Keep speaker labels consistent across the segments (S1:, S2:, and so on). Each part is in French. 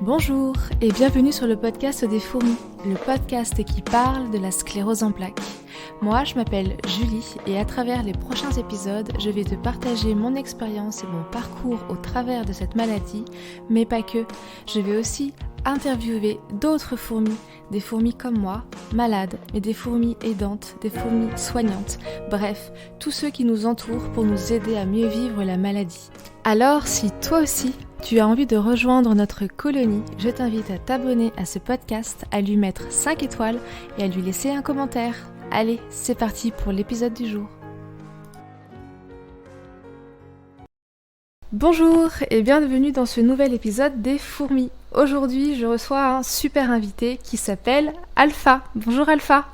S1: Bonjour et bienvenue sur le podcast des fourmis, le podcast qui parle de la sclérose en plaques. Moi, je m'appelle Julie et à travers les prochains épisodes, je vais te partager mon expérience et mon parcours au travers de cette maladie, mais pas que. Je vais aussi interviewer d'autres fourmis, des fourmis comme moi, malades, mais des fourmis aidantes, des fourmis soignantes, bref, tous ceux qui nous entourent pour nous aider à mieux vivre la maladie. Alors, si toi aussi, tu as envie de rejoindre notre colonie, je t'invite à t'abonner à ce podcast, à lui mettre 5 étoiles et à lui laisser un commentaire. Allez, c'est parti pour l'épisode du jour. Bonjour et bienvenue dans ce nouvel épisode des fourmis. Aujourd'hui, je reçois un super invité qui s'appelle Alpha. Bonjour Alpha.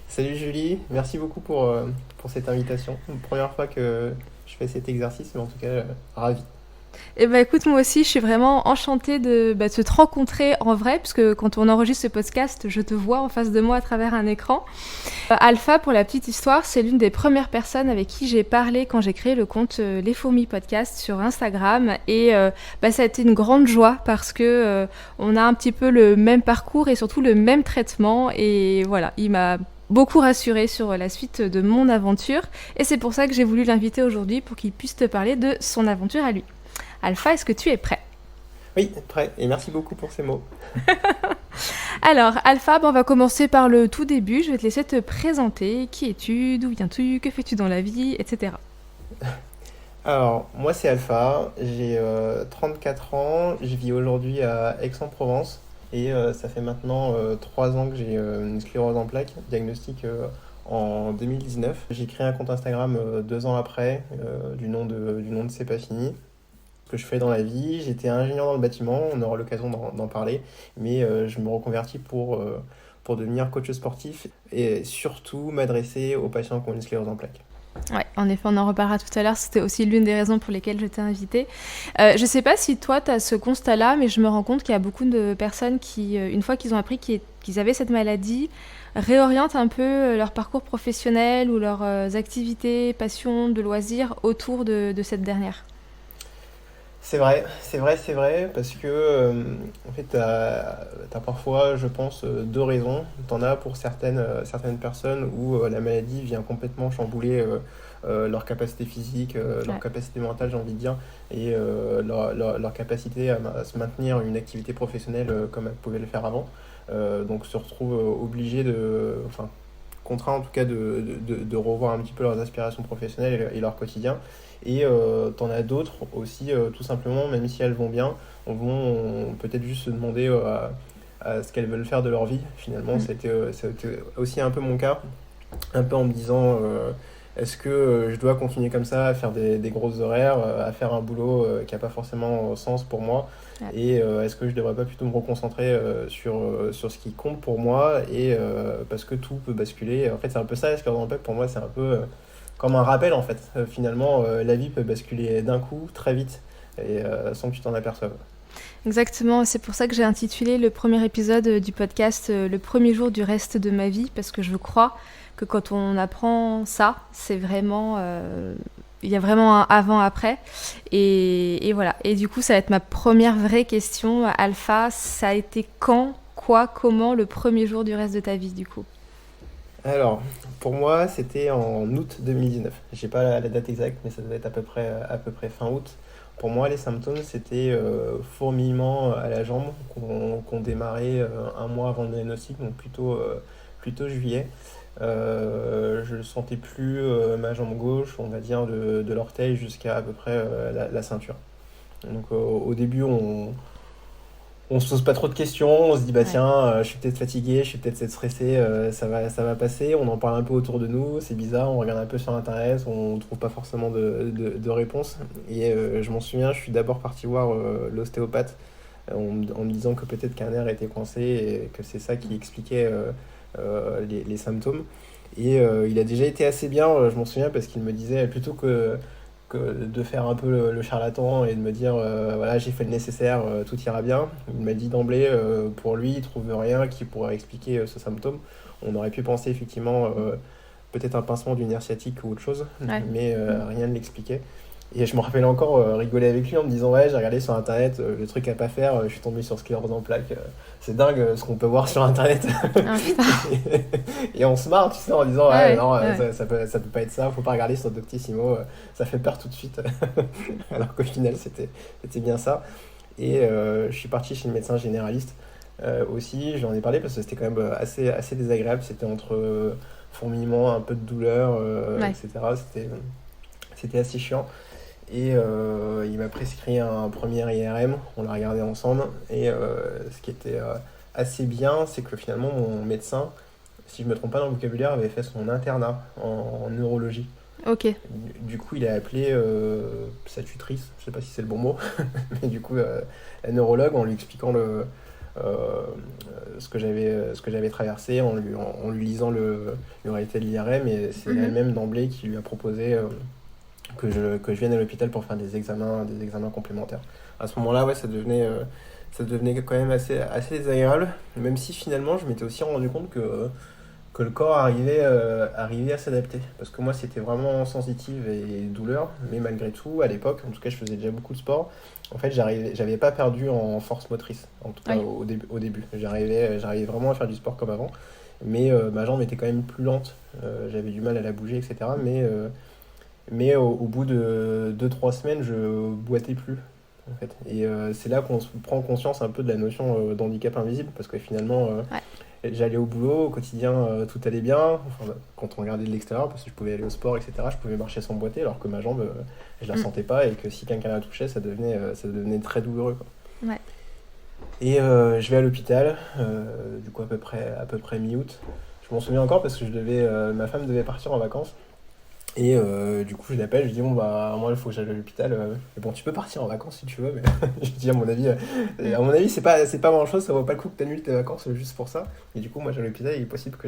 S2: Salut Julie, merci beaucoup pour cette invitation. C'est la première fois que je fais cet exercice, mais en tout cas, ravi.
S1: Eh ben écoute, moi aussi, je suis vraiment enchantée de te rencontrer en vrai, parce que quand on enregistre ce podcast, je te vois en face de moi à travers un écran. Alpha, pour la petite histoire, c'est l'une des premières personnes avec qui j'ai parlé quand j'ai créé le compte Les Fourmis Podcast sur Instagram. Et ça a été une grande joie parce que on a un petit peu le même parcours et surtout le même traitement. Et voilà, il m'a beaucoup rassurée sur la suite de mon aventure. Et c'est pour ça que j'ai voulu l'inviter aujourd'hui pour qu'il puisse te parler de son aventure à lui. Alpha, est-ce que tu es prêt ?
S2: Oui, prêt. Et merci beaucoup pour ces mots.
S1: Alors, Alpha, on va commencer par le tout début. Je vais te laisser te présenter. Qui es-tu ? D'où viens-tu ? Que fais-tu dans la vie ? Etc.
S2: Alors, moi c'est Alpha, j'ai 34 ans, je vis aujourd'hui à Aix-en-Provence et ça fait maintenant 3 ans que j'ai une sclérose en plaques, diagnostic en 2019. J'ai créé un compte Instagram 2 ans après, du nom de C'est pas fini. Que je fais dans la vie, j'étais ingénieur dans le bâtiment, on aura l'occasion d'en parler, mais je me reconvertis pour devenir coach sportif et surtout m'adresser aux patients qui ont une sclérose en plaques.
S1: Ouais, en effet, on en reparlera tout à l'heure, c'était aussi l'une des raisons pour lesquelles je t'ai invitée. Je sais pas si toi tu as ce constat-là, mais je me rends compte qu'il y a beaucoup de personnes qui, une fois qu'ils ont appris qu'ils avaient cette maladie, réorientent un peu leur parcours professionnel ou leurs activités, passions, de loisirs autour de cette dernière.
S2: C'est vrai, parce que en fait, t'as parfois, je pense, 2 raisons. T'en as pour certaines personnes où la maladie vient complètement chambouler leur capacité physique, leur capacité mentale, j'ai envie de dire, et leur capacité à se maintenir une activité professionnelle comme elles pouvaient le faire avant. Donc se retrouvent obligés contraints en tout cas de revoir un petit peu leurs aspirations professionnelles et leur quotidien. Et t'en as d'autres aussi, tout simplement, même si elles vont bien, vont peut-être juste se demander à ce qu'elles veulent faire de leur vie. Finalement, ça a été aussi un peu mon cas, un peu en me disant est-ce que je dois continuer comme ça, à faire des grosses horaires, à faire un boulot qui n'a pas forcément sens pour moi, et est-ce que je devrais pas plutôt me reconcentrer sur ce qui compte pour moi, et parce que tout peut basculer. En fait, c'est un peu ça, la sclérose en plaques, pour moi, c'est un peu comme un rappel, en fait. Finalement, la vie peut basculer d'un coup, très vite, et sans que tu t'en aperçoives.
S1: Exactement, c'est pour ça que j'ai intitulé le premier épisode du podcast « Le premier jour du reste de ma vie » parce que je crois que quand on apprend ça, c'est vraiment... il y a vraiment un avant-après. Et voilà. Et du coup, ça va être ma première vraie question. Alpha, ça a été quand, quoi, comment le premier jour du reste de ta vie, du coup ?
S2: Alors, pour moi, c'était en août 2019. J'ai pas la date exacte, mais ça devait être à peu près fin août. Pour moi, les symptômes, c'était fourmillement à la jambe qu'on démarrait un mois avant le diagnostic, donc plutôt juillet. Je ne sentais plus ma jambe gauche, on va dire de l'orteil jusqu'à à peu près la ceinture. Donc au début, on se pose pas trop de questions, on se dit tiens, je suis peut-être fatigué, je suis peut-être stressé, ça va passer, on en parle un peu autour de nous, c'est bizarre, on regarde un peu sur internet, on trouve pas forcément de réponse. Et je m'en souviens, je suis d'abord parti voir l'ostéopathe en me disant que peut-être qu'un nerf était coincé et que c'est ça qui expliquait les symptômes. Et il a déjà été assez bien, je m'en souviens, parce qu'il me disait plutôt que de faire un peu le charlatan et de me dire voilà, j'ai fait le nécessaire, tout ira bien. Il m'a dit d'emblée, pour lui, il trouve rien qui pourrait expliquer ce symptôme. On aurait pu penser effectivement peut-être un pincement du nerf sciatique ou autre chose, mais rien ne l'expliquait. Et je me rappelle encore rigoler avec lui en me disant ouais j'ai regardé sur internet le truc à pas faire, je suis tombé sur sclérose en plaques, c'est dingue ce qu'on peut voir sur internet.
S1: Ah, putain.
S2: Et on se marre tu sais en disant ouais
S1: Ouais,
S2: non
S1: ouais.
S2: ça peut pas être ça, faut pas regarder sur Doctissimo, ça fait peur tout de suite. Alors qu'au final c'était bien ça. Et je suis parti chez le médecin généraliste aussi, j'en ai parlé parce que c'était quand même assez désagréable, c'était entre fourmillement, un peu de douleur,
S1: Ouais.
S2: etc. C'était assez chiant. Et il m'a prescrit un premier IRM, on l'a regardé ensemble. Et ce qui était assez bien, c'est que finalement mon médecin, si je me trompe pas dans le vocabulaire, avait fait son internat en neurologie.
S1: Ok.
S2: Du coup, il a appelé sa tutrice, je sais pas si c'est le bon mot, mais du coup, la neurologue, en lui expliquant euh, ce que j'avais traversé, en lui lisant le résultat de l'IRM, et c'est
S1: Mhm.
S2: elle-même d'emblée qui lui a proposé que je vienne à l'hôpital pour faire des examens complémentaires. À ce moment-là, ouais, ça devenait quand même assez désagréable, même si finalement, je m'étais aussi rendu compte que le corps arrivait à s'adapter. Parce que moi, c'était vraiment sensitive et douleur, mais malgré tout, à l'époque, en tout cas, je faisais déjà beaucoup de sport. En fait, j'avais pas perdu en force motrice, en tout cas
S1: Ouais.
S2: au début. J'arrivais vraiment à faire du sport comme avant, mais ma jambe était quand même plus lente. J'avais du mal à la bouger, etc. Mais au bout de 2 3 semaines, je boitais plus. En fait. Et c'est là qu'on prend conscience un peu de la notion d'handicap invisible, parce que finalement,
S1: Ouais.
S2: j'allais au boulot, au quotidien, tout allait bien. Enfin, quand on regardait de l'extérieur, parce que je pouvais aller au sport, etc., je pouvais marcher sans boiter, alors que ma jambe, je la
S1: Mm.
S2: sentais pas, et que si quelqu'un la touchait, ça devenait très douloureux, quoi.
S1: Ouais.
S2: Et je vais à l'hôpital, du coup à peu près mi-août. Je m'en souviens encore parce que ma femme devait partir en vacances. Et du coup, je l'appelle, je lui dis, bon, bah, moi, il faut que j'aille à l'hôpital. Mais bon, tu peux partir en vacances si tu veux, mais je dis,
S1: Mm.
S2: à mon avis, c'est pas grand-chose, ça vaut pas le coup que tu annules tes vacances juste pour ça. Et du coup, moi, j'ai à l'hôpital, il est possible que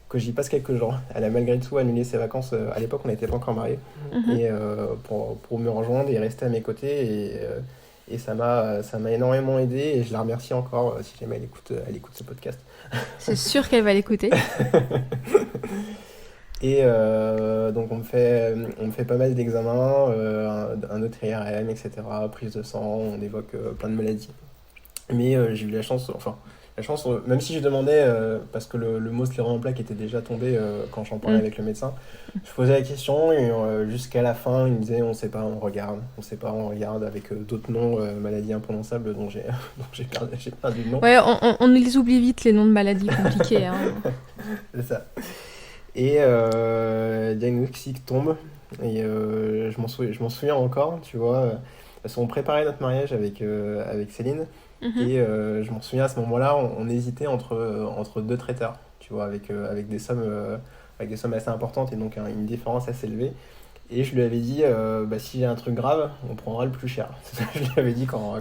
S2: que j'y passe quelques jours. Elle a malgré tout annulé ses vacances. À l'époque, on n'était pas encore mariés.
S1: Mhm.
S2: Et pour me rejoindre et rester à mes côtés. Et ça m'a énormément aidé. Et je la remercie encore si jamais elle écoute ce podcast.
S1: C'est sûr qu'elle va l'écouter.
S2: Et donc on me fait pas mal d'examens, un autre IRM, etc., prise de sang, on évoque plein de maladies. Mais j'ai eu la chance, même si je demandais, parce que le mot sclérose en plaques était déjà tombé quand j'en parlais
S1: Mm.
S2: avec le médecin, je posais la question et jusqu'à la fin, il me disait on sait pas, on regarde, on sait pas, on regarde avec d'autres noms, maladies imprononçables dont j'ai perdu le nom.
S1: Ouais, on les oublie vite, les noms de maladies compliquées, hein.
S2: C'est ça. Et diagnostic tombe. Et je m'en souviens encore, tu vois. Parce qu'on préparait notre mariage avec Céline.
S1: Mhm.
S2: Et je m'en souviens à ce moment-là, on hésitait entre deux traiteurs, tu vois, avec des sommes assez importantes et donc une différence assez élevée. Et je lui avais dit, bah, si j'ai un truc grave, on prendra le plus cher. C'est ça que je lui avais dit quand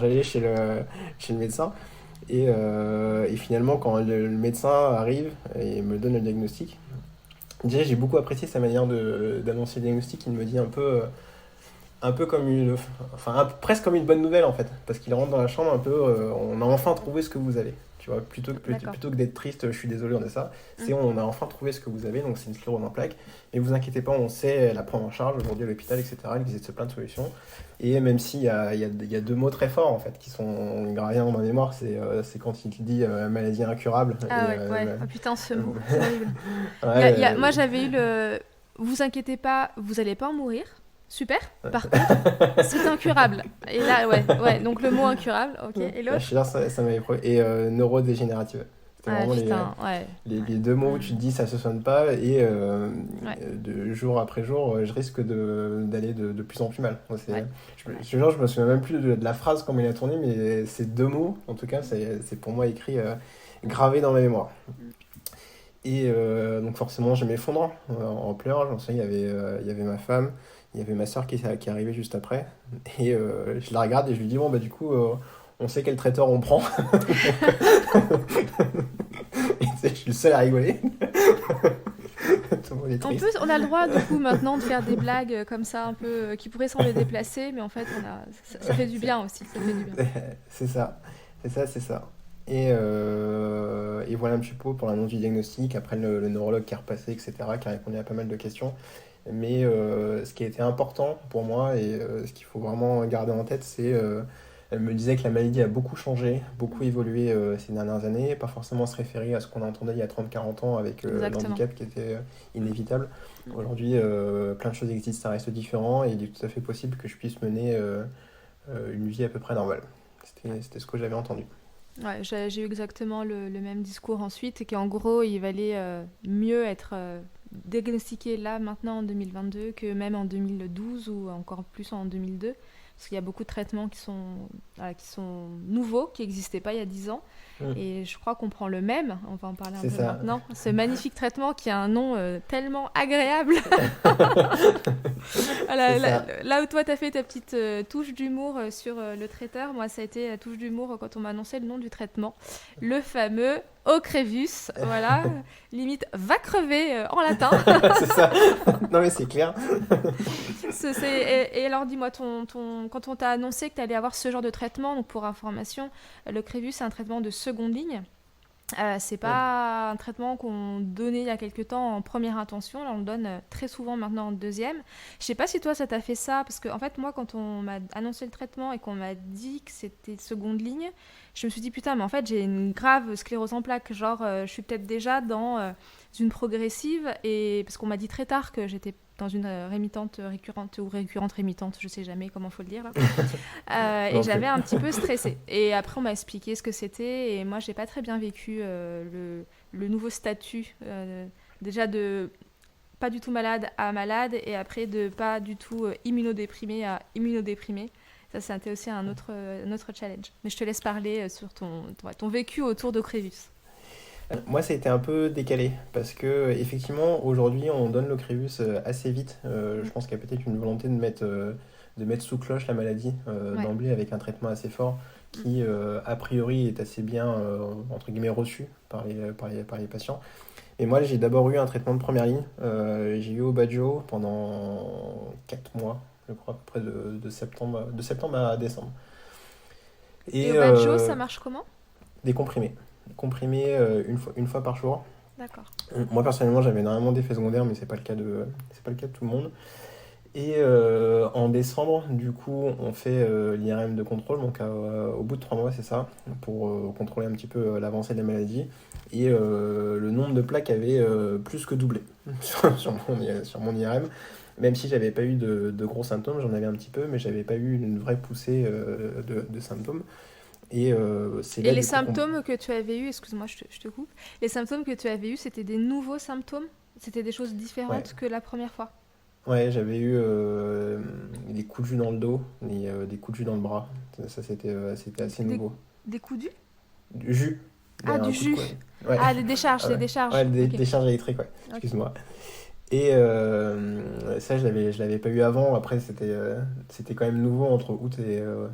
S2: j'allais chez le médecin. Et finalement, quand le médecin arrive et me donne le diagnostic, déjà j'ai beaucoup apprécié sa manière d'annoncer le diagnostic. Il me dit un peu comme presque comme une bonne nouvelle en fait, parce qu'il rentre dans la chambre un peu, on a enfin trouvé ce que vous avez. Tu vois,
S1: D'accord.
S2: plutôt que d'être triste, je suis désolé, on est ça.
S1: Mm.
S2: C'est on a enfin trouvé ce que vous avez, donc c'est une sclérose en plaques. Et vous inquiétez pas, on sait la prendre en charge aujourd'hui à l'hôpital, etc. Il existe plein de solutions. Et même s'il y a deux mots très forts en fait qui sont gravés dans ma mémoire, c'est quand il dit maladie incurable.
S1: Ah
S2: Et,
S1: ouais, ouais. Ah putain, ce mot, c'est horrible.
S2: ouais,
S1: Moi, j'avais eu le... Vous inquiétez pas, vous allez pas en mourir. Super. Par contre, c'est incurable. Et là, ouais, ouais. Donc le mot incurable, ok. Et
S2: je
S1: l'autre?
S2: suis sûr, ça m'avait et neurodégénérative. C'était
S1: Ah
S2: vraiment
S1: putain, ouais.
S2: les
S1: Ouais.
S2: deux mots où tu
S1: Mm.
S2: te dis ça se soigne pas et
S1: Ouais,
S2: de jour après jour, je risque d'aller de plus en plus mal. Moi,
S1: ouais,
S2: je
S1: ouais.
S2: te jure, je me souviens même plus de la phrase comment il a tourné, mais ces deux mots, en tout cas, c'est pour moi écrit, gravé dans ma mémoire. Et donc forcément, je m'effondre en pleurs. J'en sais, il y avait ma femme, il y avait ma soeur qui arrivait juste après. Et je la regarde et je lui dis, bon, bah du coup, on sait quel traiteur on prend. Et tu sais, je suis le seul à rigoler. Tout le monde est
S1: En
S2: triste.
S1: plus, on a le droit, du coup, maintenant de faire des blagues comme ça, un peu, qui pourraient sembler déplacées, mais en fait, ça fait du bien aussi, ça fait du bien.
S2: C'est ça, c'est ça. Et voilà un petit peu pour l'annonce du diagnostic. Après, le neurologue qui est repassé, etc., qui a répondu à pas mal de questions. Mais ce qui a été important pour moi et ce qu'il faut vraiment garder en tête, c'est elle me disait que la maladie a beaucoup changé, beaucoup évolué ces dernières années, pas forcément se référer à ce qu'on entendait il y a 30-40 ans avec
S1: Exactement.
S2: l'handicap qui était inévitable.
S1: Mm.
S2: Aujourd'hui, plein de choses existent, ça reste différent et il est tout à fait possible que je puisse mener une vie à peu près normale. C'était ce que j'avais entendu.
S1: Ouais, j'ai eu exactement le même discours ensuite, et qu'en gros, il valait mieux être diagnostiqué là, maintenant, en 2022, que même en 2012 ou encore plus en 2002. Parce qu'il y a beaucoup de traitements voilà, qui sont nouveaux, qui n'existaient pas il y a 10 ans.
S2: Mm.
S1: Et je crois qu'on prend le même, on va en parler un
S2: C'est
S1: peu
S2: ça.
S1: maintenant, ce magnifique traitement qui a un nom tellement agréable. Voilà,
S2: C'est ça.
S1: là où toi, tu as fait ta petite touche d'humour sur le traiteur, moi, ça a été la touche d'humour quand on m'a annoncé le nom du traitement. Le fameux Ocrevus, voilà, limite va crever en latin.
S2: C'est ça. Non mais c'est clair.
S1: Et alors, dis-moi, quand on t'a annoncé que tu allais avoir ce genre de traitement, donc pour information, le Crevus, c'est un traitement de seconde ligne. C'est
S2: Ouais.
S1: pas un traitement qu'on donnait il y a quelques temps en première intention. Là, on le donne très souvent maintenant en deuxième. Je sais pas si toi, ça t'a fait ça, parce que en fait, moi, quand on m'a annoncé le traitement et qu'on m'a dit que c'était seconde ligne, je me suis dit putain, mais en fait, j'ai une grave sclérose en plaques. Genre, je suis peut-être déjà dans une progressive, et parce qu'on m'a dit très tard que j'étais dans une rémitante récurrente ou récurrente rémitante, je sais jamais comment faut le dire là. Et
S2: Non plus.
S1: j'avais un petit peu stressé. Et après, on m'a expliqué ce que c'était. Et moi, j'ai pas très bien vécu le nouveau statut. Déjà de pas du tout malade à malade. Et après, de pas du tout immunodéprimé à immunodéprimé. Ça, c'était aussi un autre challenge. Mais je te laisse parler sur ton vécu autour de Crévus.
S2: Moi, ça a été un peu décalé parce que effectivement, aujourd'hui, on donne le Crévus assez vite. Je pense qu'il y a peut-être une volonté de mettre sous cloche la maladie
S1: Ouais.
S2: d'emblée avec un traitement assez fort qui, a priori, est assez bien entre guillemets reçu par les patients. Et moi, j'ai d'abord eu un traitement de première ligne. J'ai eu Aubagio pendant 4 mois, je crois, à peu près de septembre à décembre.
S1: Et
S2: Et
S1: au Badjo, ça marche comment?
S2: des comprimés. Comprimés une fois par jour.
S1: D'accord.
S2: Moi personnellement j'avais énormément d'effets secondaires mais c'est pas le cas de tout le monde. Et en décembre du coup on fait l'IRM de contrôle donc au bout de 3 mois c'est ça pour contrôler un petit peu l'avancée de la maladie et le nombre de plaques avait plus que doublé sur mon IRM même si j'avais pas eu de gros symptômes, j'en avais un petit peu mais j'avais pas eu une vraie poussée de symptômes et c'est
S1: Et
S2: là
S1: les
S2: du coup qu'on...
S1: symptômes que tu avais eus, excuse-moi, je te coupe, les symptômes que tu avais eus, c'était des nouveaux symptômes? C'était des choses
S2: Ouais.
S1: différentes que la première fois?
S2: Ouais, j'avais eu des coups de jus dans le dos et des coups de jus dans le bras. C'était assez
S1: Des,
S2: nouveau.
S1: des coups durs?
S2: Du jus,
S1: Ah, du
S2: un coup de
S1: jus.
S2: quoi. Ouais,
S1: Ah, des décharges,
S2: ah
S1: des
S2: ouais. Ouais,
S1: décharges. Ok,
S2: des charges électriques, ouais.
S1: ok.
S2: Excuse-moi. Et ça, je l'avais pas eu avant. Après, c'était quand même nouveau entre août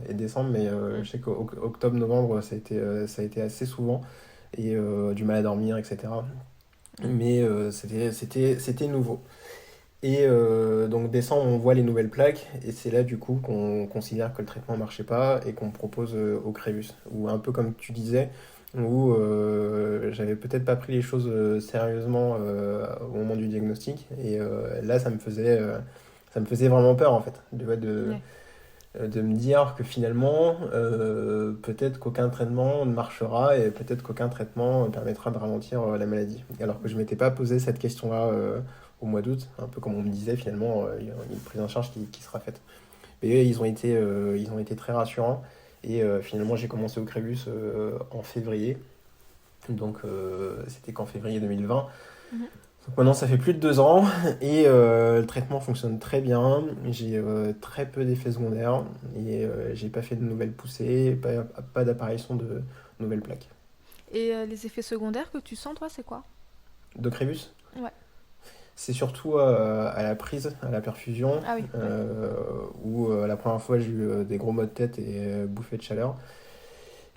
S2: et décembre, mais
S1: Mm.
S2: je sais qu'octobre, novembre, ça a été assez souvent et du mal à dormir, etc.
S1: Mm.
S2: Mais c'était nouveau. Et donc décembre, on voit les nouvelles plaques, et c'est là du coup qu'on considère que le traitement ne marchait pas et qu'on propose au Crévus. Ou un peu comme tu disais, où j'avais peut-être pas pris les choses sérieusement au moment du diagnostic, et là ça me faisait vraiment peur en fait,
S1: Ouais.
S2: de me dire que finalement, peut-être qu'aucun traitement ne marchera et peut-être qu'aucun traitement permettra de ralentir la maladie. Alors que je m'étais pas posé cette question-là au mois d'août, un peu comme on me disait finalement, il y a une prise en charge qui sera faite. Mais eux, ils ont été très rassurants et finalement j'ai commencé au Crébus en février, donc c'était qu'en février 2020.
S1: Mhm.
S2: Donc maintenant, ça fait plus de 2 ans et le traitement fonctionne très bien. J'ai très peu d'effets secondaires et j'ai pas fait de nouvelles poussées, pas d'apparition de nouvelles plaques.
S1: Et les effets secondaires que tu sens, toi, c'est quoi?
S2: De Crébus,
S1: Ouais.
S2: c'est surtout à la prise, à la perfusion,
S1: Ah oui, ouais.
S2: où la première fois j'ai eu des gros maux de tête et bouffées de chaleur.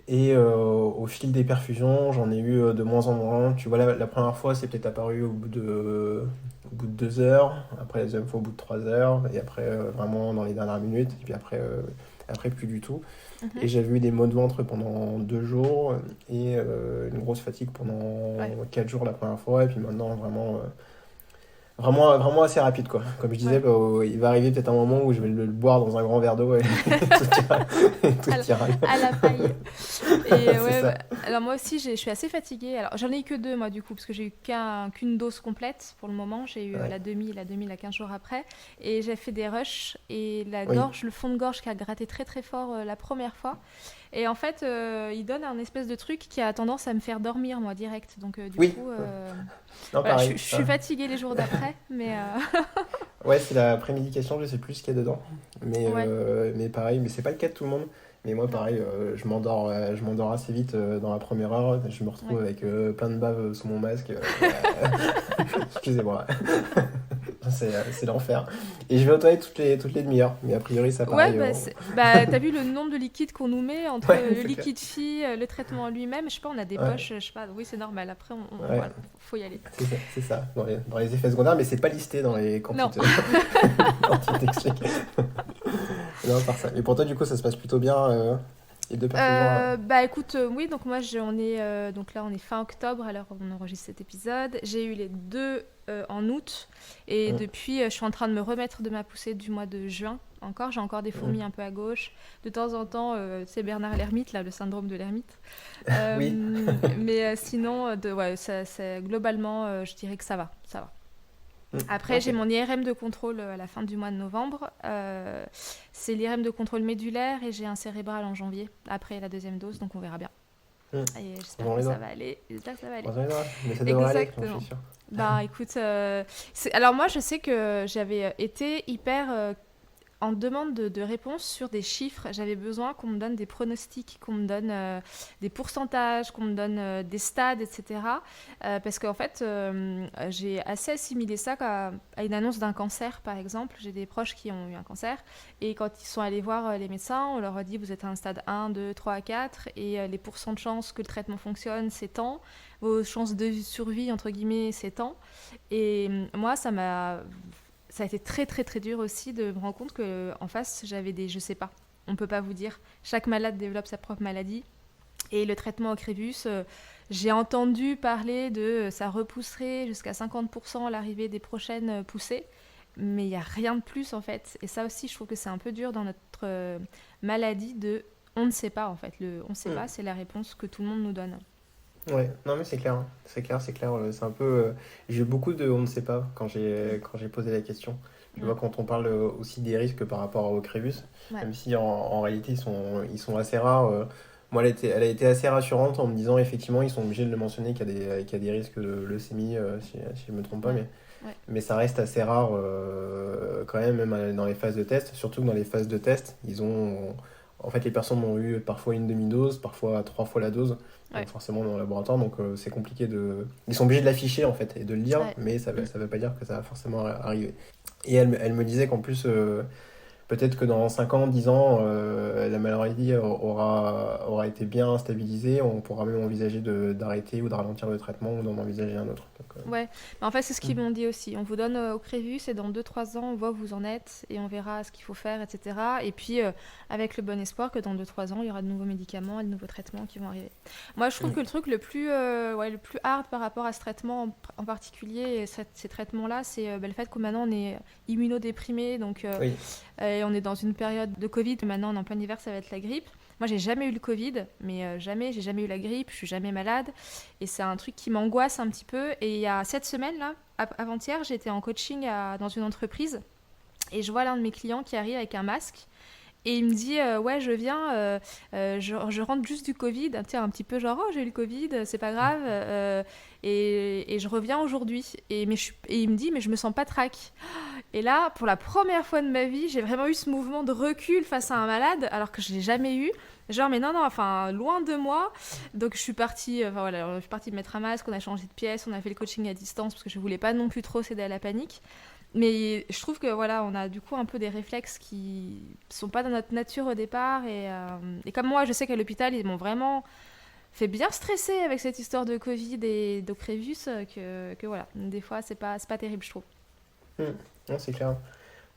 S2: Et au fil des perfusions, j'en ai eu de moins en moins. Tu vois, la première fois, c'est peut-être apparu au bout de 2 heures. Après, la deuxième fois, au bout de 3 heures. Et après, vraiment dans les dernières minutes. Et puis après, après plus du tout.
S1: Mhm.
S2: Et j'avais eu des maux de ventre pendant 2 jours. Et une grosse fatigue pendant
S1: Ouais.
S2: 4 jours la première fois. Et puis maintenant, vraiment, vraiment, vraiment assez rapide, quoi. Comme je disais,
S1: Ouais.
S2: il va arriver peut-être un moment où je vais le boire dans un grand verre d'eau et tout ira bien.
S1: À la paille. Et
S2: C'est
S1: ouais,
S2: ça.
S1: alors moi aussi, je suis assez fatiguée. Alors j'en ai eu que deux, moi, du coup, parce que j'ai eu qu'une dose complète pour le moment. J'ai eu
S2: Ouais.
S1: la demi, là, 15 jours après. Et j'ai fait des rushs et la
S2: Oui.
S1: gorge, le fond de gorge qui a gratté très très fort la première fois. Et en fait, il donne un espèce de truc qui a tendance à me faire dormir, moi, direct. Donc du
S2: Oui.
S1: coup,
S2: Non,
S1: voilà,
S2: pareil.
S1: je suis fatiguée les jours d'après, mais
S2: Ouais, c'est la prémédication, je sais plus ce qu'il y a dedans.
S1: ouais,
S2: Mais pareil, mais c'est pas le cas de tout le monde. Mais moi,
S1: non,
S2: pareil, je m'endors assez vite dans la première heure. Je me retrouve
S1: ouais.
S2: avec plein de bave sous mon masque. Excusez-moi. C'est l'enfer. Et je vais aux toilettes toutes les demi-heures. Mais a priori, ça
S1: Ouais,
S2: pareil.
S1: bah, t'as vu le nombre de liquides qu'on nous met entre
S2: Ouais,
S1: le
S2: c'est clair.
S1: liquide fille, le traitement en lui-même. Je sais pas, on a des
S2: Ouais,
S1: poches, je sais pas, oui, c'est normal. Après,
S2: ouais,
S1: voilà, faut y aller.
S2: c'est ça, c'est ça. Dans les effets secondaires, mais c'est pas listé dans les quand
S1: Non.
S2: quand ils t'expliquent. Non, par ça. Et pour toi, du coup, ça se passe plutôt bien, les deux premiers jours là.
S1: Bah écoute, oui, donc moi on est donc là on est fin octobre alors on enregistre cet épisode. J'ai eu les deux en août et
S2: Hum,
S1: depuis je suis en train de me remettre de ma poussée du mois de juin. Encore, j'ai encore des
S2: hum.
S1: fourmis un peu à gauche. De temps en temps, c'est Bernard l'ermite, là, le syndrome de l'ermite.
S2: Oui.
S1: Mais sinon, ouais, globalement, je dirais que ça va. Après,
S2: Ok.
S1: j'ai mon IRM de contrôle à la fin du mois de novembre. C'est l'IRM de contrôle médulaire et j'ai un cérébral en janvier, après la deuxième dose, donc on verra bien.
S2: Hum.
S1: Et j'espère
S2: Croisons
S1: que
S2: les
S1: ça
S2: doigts.
S1: va aller. J'espère que ça va aller.
S2: Croisons les doigts. Mais ça devrait aller, j'en
S1: Exactement.
S2: suis sûr.
S1: Bah écoute, alors moi je sais que j'avais été hyper en demande de réponses sur des chiffres. J'avais besoin qu'on me donne des pronostics, qu'on me donne des pourcentages, qu'on me donne des stades, etc. Parce qu'en fait, j'ai assez assimilé ça à une annonce d'un cancer, par exemple. J'ai des proches qui ont eu un cancer. Et quand ils sont allés voir les médecins, on leur a dit, vous êtes à un stade 1, 2, 3, 4. Et les pourcents de chances que le traitement fonctionne, c'est tant. Vos chances de survie, entre guillemets, c'est tant. Et moi, ça a été très très très dur aussi de me rendre compte que en face j'avais des je sais pas. On peut pas vous dire. Chaque malade développe sa propre maladie et le traitement au Ocrevus, j'ai entendu parler de ça repousserait jusqu'à 50% l'arrivée des prochaines poussées, mais il y a rien de plus en fait. Et ça aussi, je trouve que c'est un peu dur dans notre maladie de on ne sait pas en fait. Le on ne sait
S2: Hum.
S1: pas, c'est la réponse que tout le monde nous donne.
S2: Ouais, non mais c'est clair, hein. C'est clair, c'est clair. C'est un peu. J'ai eu beaucoup de on ne sait pas quand j'ai posé la question. Tu
S1: Mm.
S2: vois, quand on parle aussi des risques par rapport au Crébus,
S1: Ouais,
S2: même si en réalité ils sont assez rares. Moi, elle a été assez rassurante en me disant effectivement ils sont obligés de le mentionner qu'il y a des risques de leucémie, si je me trompe pas,
S1: ouais, ouais,
S2: mais ça reste assez rare quand même dans les phases de test. Surtout que dans les phases de test, en fait, les personnes ont eu parfois une demi-dose, parfois trois fois la dose, donc
S1: ouais,
S2: forcément dans le laboratoire, donc c'est compliqué de. Ils sont obligés de l'afficher en fait et de le dire,
S1: ouais.
S2: mais ça veut pas dire que ça va forcément arriver. Et elle me disait qu'en plus, peut-être que dans 5 ans, 10 ans, la maladie aura été bien stabilisée, on pourra même envisager d'arrêter ou de ralentir le traitement ou d'en envisager un autre. Donc,
S1: Ouais, mais en fait, c'est ce qu'ils
S2: mm,
S1: m'ont dit aussi. On vous donne au Crévus et dans 2 3 ans, on voit où vous en êtes et on verra ce qu'il faut faire, etc. Et puis, avec le bon espoir que dans 2 3 ans, il y aura de nouveaux médicaments et de nouveaux traitements qui vont arriver. Moi, je trouve
S2: mm.
S1: que le truc le plus hard par rapport à ce traitement en particulier, et ces traitements-là, c'est le fait que maintenant on est immunodéprimé, donc
S2: Oui.
S1: et on est dans une période de Covid. Maintenant, on est en plein hiver, ça va être la grippe. Moi, j'ai jamais eu le Covid, mais jamais, j'ai jamais eu la grippe, je suis jamais malade. Et c'est un truc qui m'angoisse un petit peu. Et il y a cette semaine, là, avant-hier, j'étais en coaching dans une entreprise. Et je vois l'un de mes clients qui arrive avec un masque. Et il me dit, ouais, je viens, je rentre juste du Covid. Tiens, un petit peu genre, oh, j'ai eu le Covid, c'est pas grave. Et je reviens aujourd'hui. Et il me dit, mais je me sens pas trac. Et là, pour la première fois de ma vie, j'ai vraiment eu ce mouvement de recul face à un malade, alors que je l'ai jamais eu. Genre, mais non, non, enfin, loin de moi. Donc, je suis partie, enfin voilà, je suis partie me mettre un masque, on a changé de pièce, on a fait le coaching à distance parce que je voulais pas non plus trop céder à la panique. Mais je trouve que voilà, on a du coup un peu des réflexes qui sont pas dans notre nature au départ. Et comme moi, je sais qu'à l'hôpital, ils m'ont vraiment fait bien stresser avec cette histoire de Covid et d'Ocrevus que voilà, des fois, c'est pas terrible, je trouve.
S2: Mm. Non, c'est clair.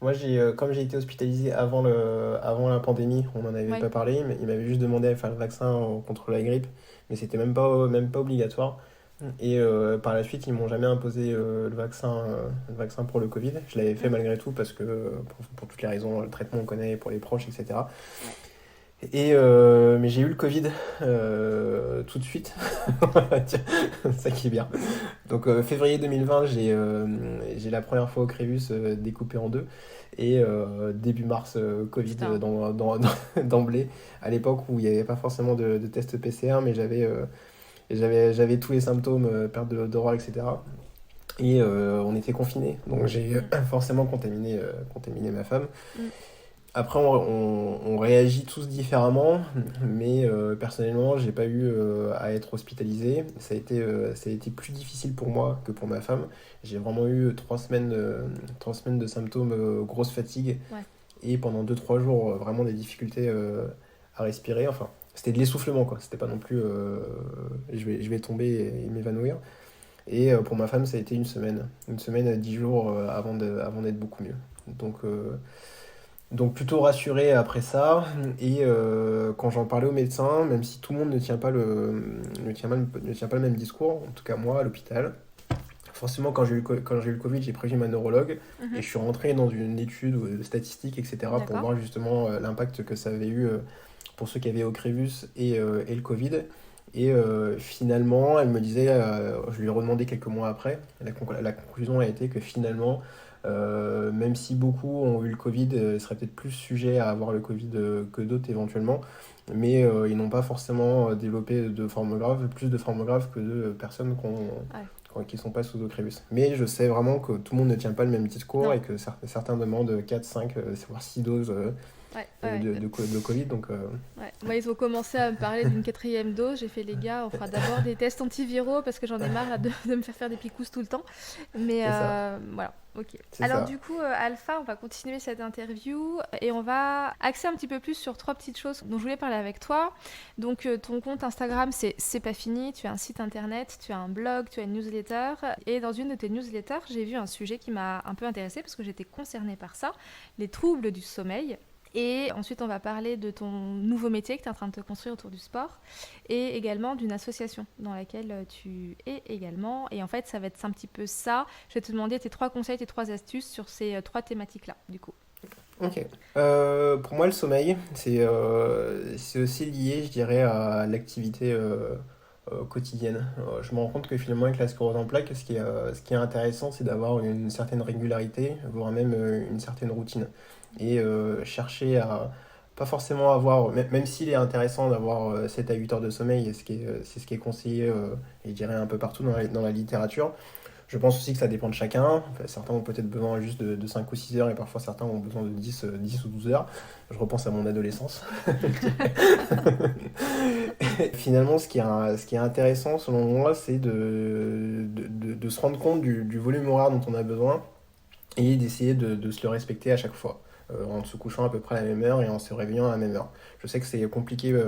S2: Moi, comme j'ai été hospitalisé avant la pandémie, on n'en avait
S1: Ouais,
S2: pas parlé, mais il m'avait juste demandé à faire le vaccin contre la grippe, mais c'était même pas obligatoire. Et par la suite, ils m'ont jamais imposé le vaccin pour le Covid. Je l'avais fait malgré tout parce que, pour toutes les raisons, le traitement on connaît pour les proches, etc.
S1: Ouais.
S2: Mais j'ai eu le Covid tout de suite. Tiens, ça qui est bien. Donc février 2020, j'ai la première fois au Crévus découpé en deux. Et début mars, Covid
S1: Putain.
S2: d'emblée, à l'époque où il n'y avait pas forcément de test PCR, mais j'avais tous les symptômes, perte d'oral, etc. Et on était confinés, donc j'ai forcément contaminé ma femme.
S1: Mm.
S2: Après, on réagit tous différemment, mais personnellement, j'ai pas eu à être hospitalisé. Ça a été plus difficile pour moi que pour ma femme. J'ai vraiment eu 3 semaines de symptômes, grosse fatigue,
S1: Ouais.
S2: et pendant 2-3 jours, vraiment des difficultés à respirer. Enfin, c'était de l'essoufflement, quoi. C'était pas non plus je vais tomber et m'évanouir. Et pour ma femme, ça a été une semaine à 10 jours avant d'être beaucoup mieux. Donc plutôt rassuré après ça. Et quand j'en parlais au médecin, même si tout le monde ne tient pas le même discours, en tout cas moi à l'hôpital, forcément quand quand j'ai eu le Covid, j'ai prévu ma neurologue et je suis rentré dans une étude statistique, etc. pour
S1: D'accord.
S2: voir justement l'impact que ça avait eu pour ceux qui avaient au Crévus et le Covid. Et finalement, elle me disait, je lui ai redemandé quelques mois après, la conclusion a été que finalement, même si beaucoup ont eu le Covid, seraient peut-être plus sujets à avoir le Covid que d'autres éventuellement, mais ils n'ont pas forcément développé de formes graves, plus de formes graves que de personnes qui sont pas sous Ocrevus. Mais je sais vraiment que tout le monde ne tient pas le même discours
S1: Non.
S2: et que certains demandent 4, 5, voire 6 doses
S1: Ouais.
S2: de Covid. Donc,
S1: Ouais. Moi, ils ont commencé à me parler d'une 4e dose. J'ai fait, les gars, on fera d'abord des tests antiviraux parce que j'en ai marre là, de me faire des picousses tout le temps. Mais
S2: c'est ça.
S1: voilà, ok.
S2: C'est
S1: Alors,
S2: ça.
S1: du coup, Alpha, on va continuer cette interview et on va axer un petit peu plus sur 3 petites choses dont je voulais parler avec toi. Donc, ton compte Instagram, c'est pas fini. Tu as un site internet, tu as un blog, tu as une newsletter. Et dans une de tes newsletters, j'ai vu un sujet qui m'a un peu intéressée parce que j'étais concernée par ça, les troubles du sommeil. Et ensuite, on va parler de ton nouveau métier que tu es en train de te construire autour du sport et également d'une association dans laquelle tu es également. Et en fait, ça va être un petit peu ça. Je vais te demander tes 3 conseils, tes 3 astuces sur ces 3 thématiques-là, du coup.
S2: Ok. Pour moi, le sommeil, c'est aussi lié, je dirais, à l'activité quotidienne. Je me rends compte que finalement, avec la sclérose en plaques, ce qui est intéressant, c'est d'avoir une certaine régularité, voire même une certaine routine. Et chercher à pas forcément avoir, même s'il est intéressant d'avoir 7 à 8 heures de sommeil, c'est ce qui est conseillé, et je dirais un peu partout dans la littérature. Je pense aussi que ça dépend de chacun. Enfin, certains ont peut-être besoin juste de 5 ou 6 heures et parfois certains ont besoin de 10 ou 12 heures. Je repense à mon adolescence. Finalement, ce qui est intéressant selon moi, c'est de se rendre compte du volume horaire dont on a besoin et d'essayer de se le respecter à chaque fois. En se couchant à peu près à la même heure et en se réveillant à la même heure. Je sais que c'est compliqué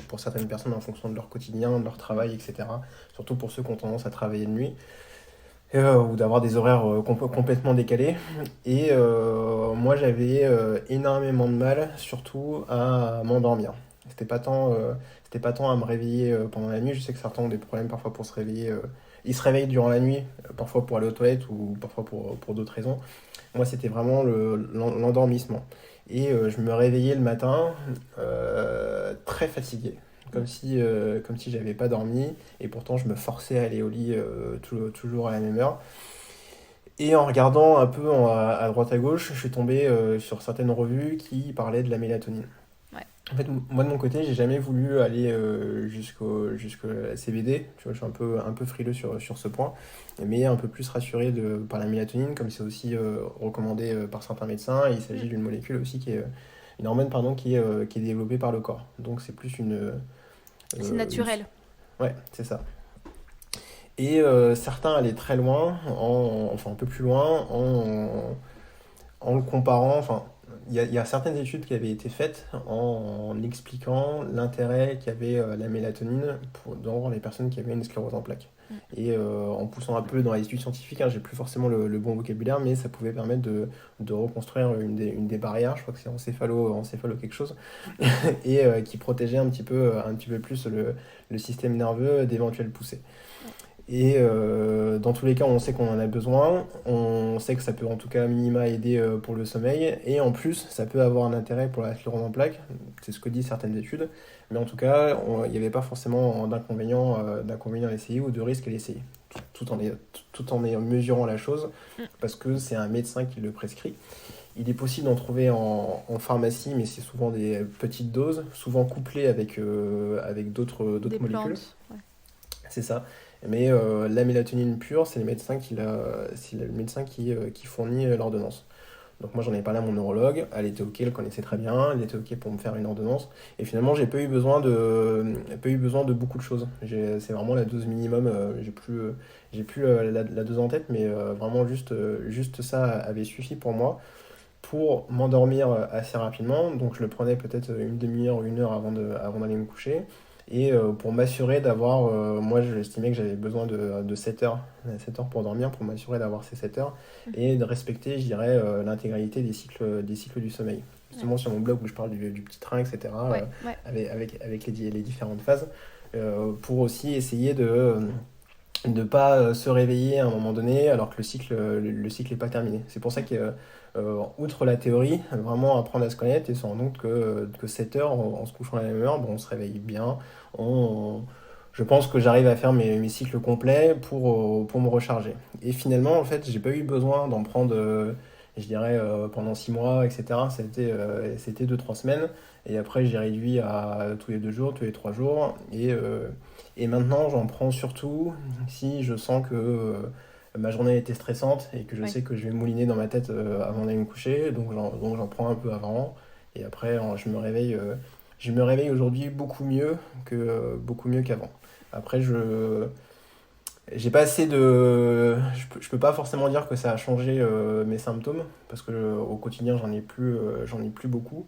S2: pour certaines personnes en fonction de leur quotidien, de leur travail, etc. Surtout pour ceux qui ont tendance à travailler de nuit. Ou d'avoir des horaires complètement décalés. Et moi, j'avais énormément de mal, surtout à m'endormir. C'était pas tant à me réveiller pendant la nuit. Je sais que certains ont des problèmes parfois pour se réveiller. Ils se réveillent durant la nuit, parfois pour aller aux toilettes ou parfois pour d'autres raisons. Moi, c'était vraiment l'endormissement. Et je me réveillais le matin très fatigué, comme si j'avais pas dormi, et pourtant je me forçais à aller au lit toujours à la même heure. Et en regardant un peu à droite à gauche, je suis tombé sur certaines revues qui parlaient de la mélatonine.
S1: Ouais.
S2: En fait, moi de mon côté, j'ai jamais voulu aller jusqu'au CBD. Tu vois, je suis un peu frileux sur ce point, mais un peu plus rassuré par la mélatonine, comme c'est aussi recommandé par certains médecins. Il s'agit d'une molécule aussi une hormone pardon, qui est développée par le corps. Donc c'est plus
S1: C'est naturel.
S2: ouais, c'est ça. Et certains allaient très loin, enfin un peu plus loin, en le comparant. Enfin, il y a certaines études qui avaient été faites en expliquant l'intérêt qu'avait la mélatonine dans les personnes qui avaient une sclérose en plaques. Et en poussant un peu dans les études scientifiques, hein, j'ai plus forcément le bon vocabulaire, mais ça pouvait permettre de reconstruire une des barrières, je crois que c'est encéphalo quelque chose, et qui protégeait un petit peu plus le système nerveux d'éventuelles poussées. Et dans tous les cas, on sait qu'on en a besoin, on sait que ça peut en tout cas à minima aider pour le sommeil, et en plus, ça peut avoir un intérêt pour la sclérose en plaques, c'est ce que disent certaines études, mais en tout cas, il n'y avait pas forcément d'inconvénient à l'essayer ou de risque à l'essayer, tout en mesurant la chose,
S1: Mm.
S2: parce que c'est un médecin qui le prescrit. Il est possible d'en trouver en pharmacie, mais c'est souvent des petites doses, souvent couplées avec
S1: Des
S2: d'autres molécules.
S1: plantes. Ouais.
S2: C'est ça. Mais la mélatonine pure, c'est le médecin qui fournit l'ordonnance. Donc moi j'en ai parlé à mon neurologue, elle était ok, elle connaissait très bien, elle était ok pour me faire une ordonnance. Et finalement j'ai pas eu besoin de beaucoup de choses. C'est vraiment la dose minimum, j'ai plus la dose en tête, mais vraiment juste ça avait suffi pour moi pour m'endormir assez rapidement. Donc je le prenais peut-être une demi-heure ou une heure avant d'aller me coucher. Et pour m'assurer d'avoir, moi j'estimais que j'avais besoin de 7 heures pour dormir, pour m'assurer d'avoir ces 7 heures et de respecter, je dirais, l'intégralité des cycles du sommeil.
S1: Ouais.
S2: Justement sur mon blog où je parle du petit train, etc.,
S1: Ouais, ouais.
S2: avec les différentes phases, pour aussi essayer de ne pas se réveiller à un moment donné alors que le cycle n'est pas terminé. C'est pour ça que, outre la théorie, vraiment apprendre à se connaître et se rendre compte que 7 heures, en se couchant à la même heure, bon, on se réveille bien. On- je pense que j'arrive à faire mes cycles complets pour me recharger. Et finalement, en fait, j'ai pas eu besoin d'en prendre, je dirais, pendant 6 mois, etc. C'était 2-3 semaines. Et après, j'ai réduit à tous les 2 jours, tous les 3 jours. Et maintenant, j'en prends surtout si je sens que ma journée a été stressante et que je
S1: Ouais.
S2: sais que je vais mouliner dans ma tête avant d'aller me coucher. Donc j'en prends un peu avant. Et après, je me réveille aujourd'hui beaucoup mieux qu'avant. Après, j'ai pas assez de. Je peux pas forcément dire que ça a changé mes symptômes, parce que au quotidien, j'en ai plus beaucoup.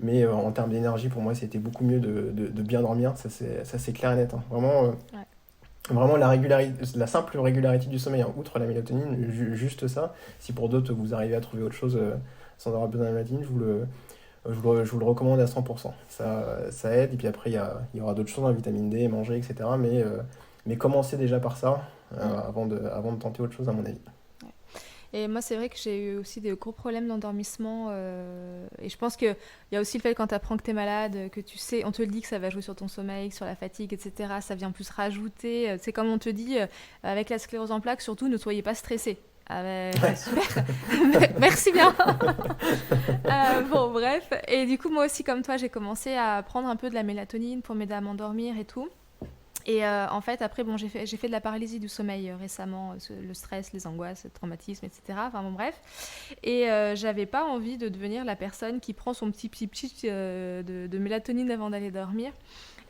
S2: Mais en termes d'énergie, pour moi, c'était beaucoup mieux de bien dormir. Ça, c'est clair et net, hein. Vraiment,
S1: Ouais.
S2: vraiment la simple régularité du sommeil, hein, outre la mélatonine, juste ça. Si pour d'autres, vous arrivez à trouver autre chose sans avoir besoin de la mélatonine, je vous le recommande à 100%. Ça aide. Et puis après, il y aura d'autres choses, hein, vitamine D, manger, etc. Mais commencez déjà par ça
S1: Mm.
S2: avant de tenter autre chose, à mon avis.
S1: Et moi, c'est vrai que j'ai eu aussi des gros problèmes d'endormissement. Et je pense qu'il y a aussi le fait quand tu apprends que tu es malade, que tu sais, on te le dit que ça va jouer sur ton sommeil, sur la fatigue, etc. Ça vient plus rajouter. C'est comme on te dit, avec la sclérose en plaques, surtout ne soyez pas stressés. Ah ouais, super. Merci bien. Bon, bref. Et du coup, moi aussi, comme toi, j'ai commencé à prendre un peu de la mélatonine pour m'aider à m'endormir et tout. Et en fait, après, bon, j'ai fait de la paralysie du sommeil récemment, le stress, les angoisses, le traumatisme, etc. Enfin bon, bref. Et j'avais pas envie de devenir la personne qui prend son petit de mélatonine avant d'aller dormir.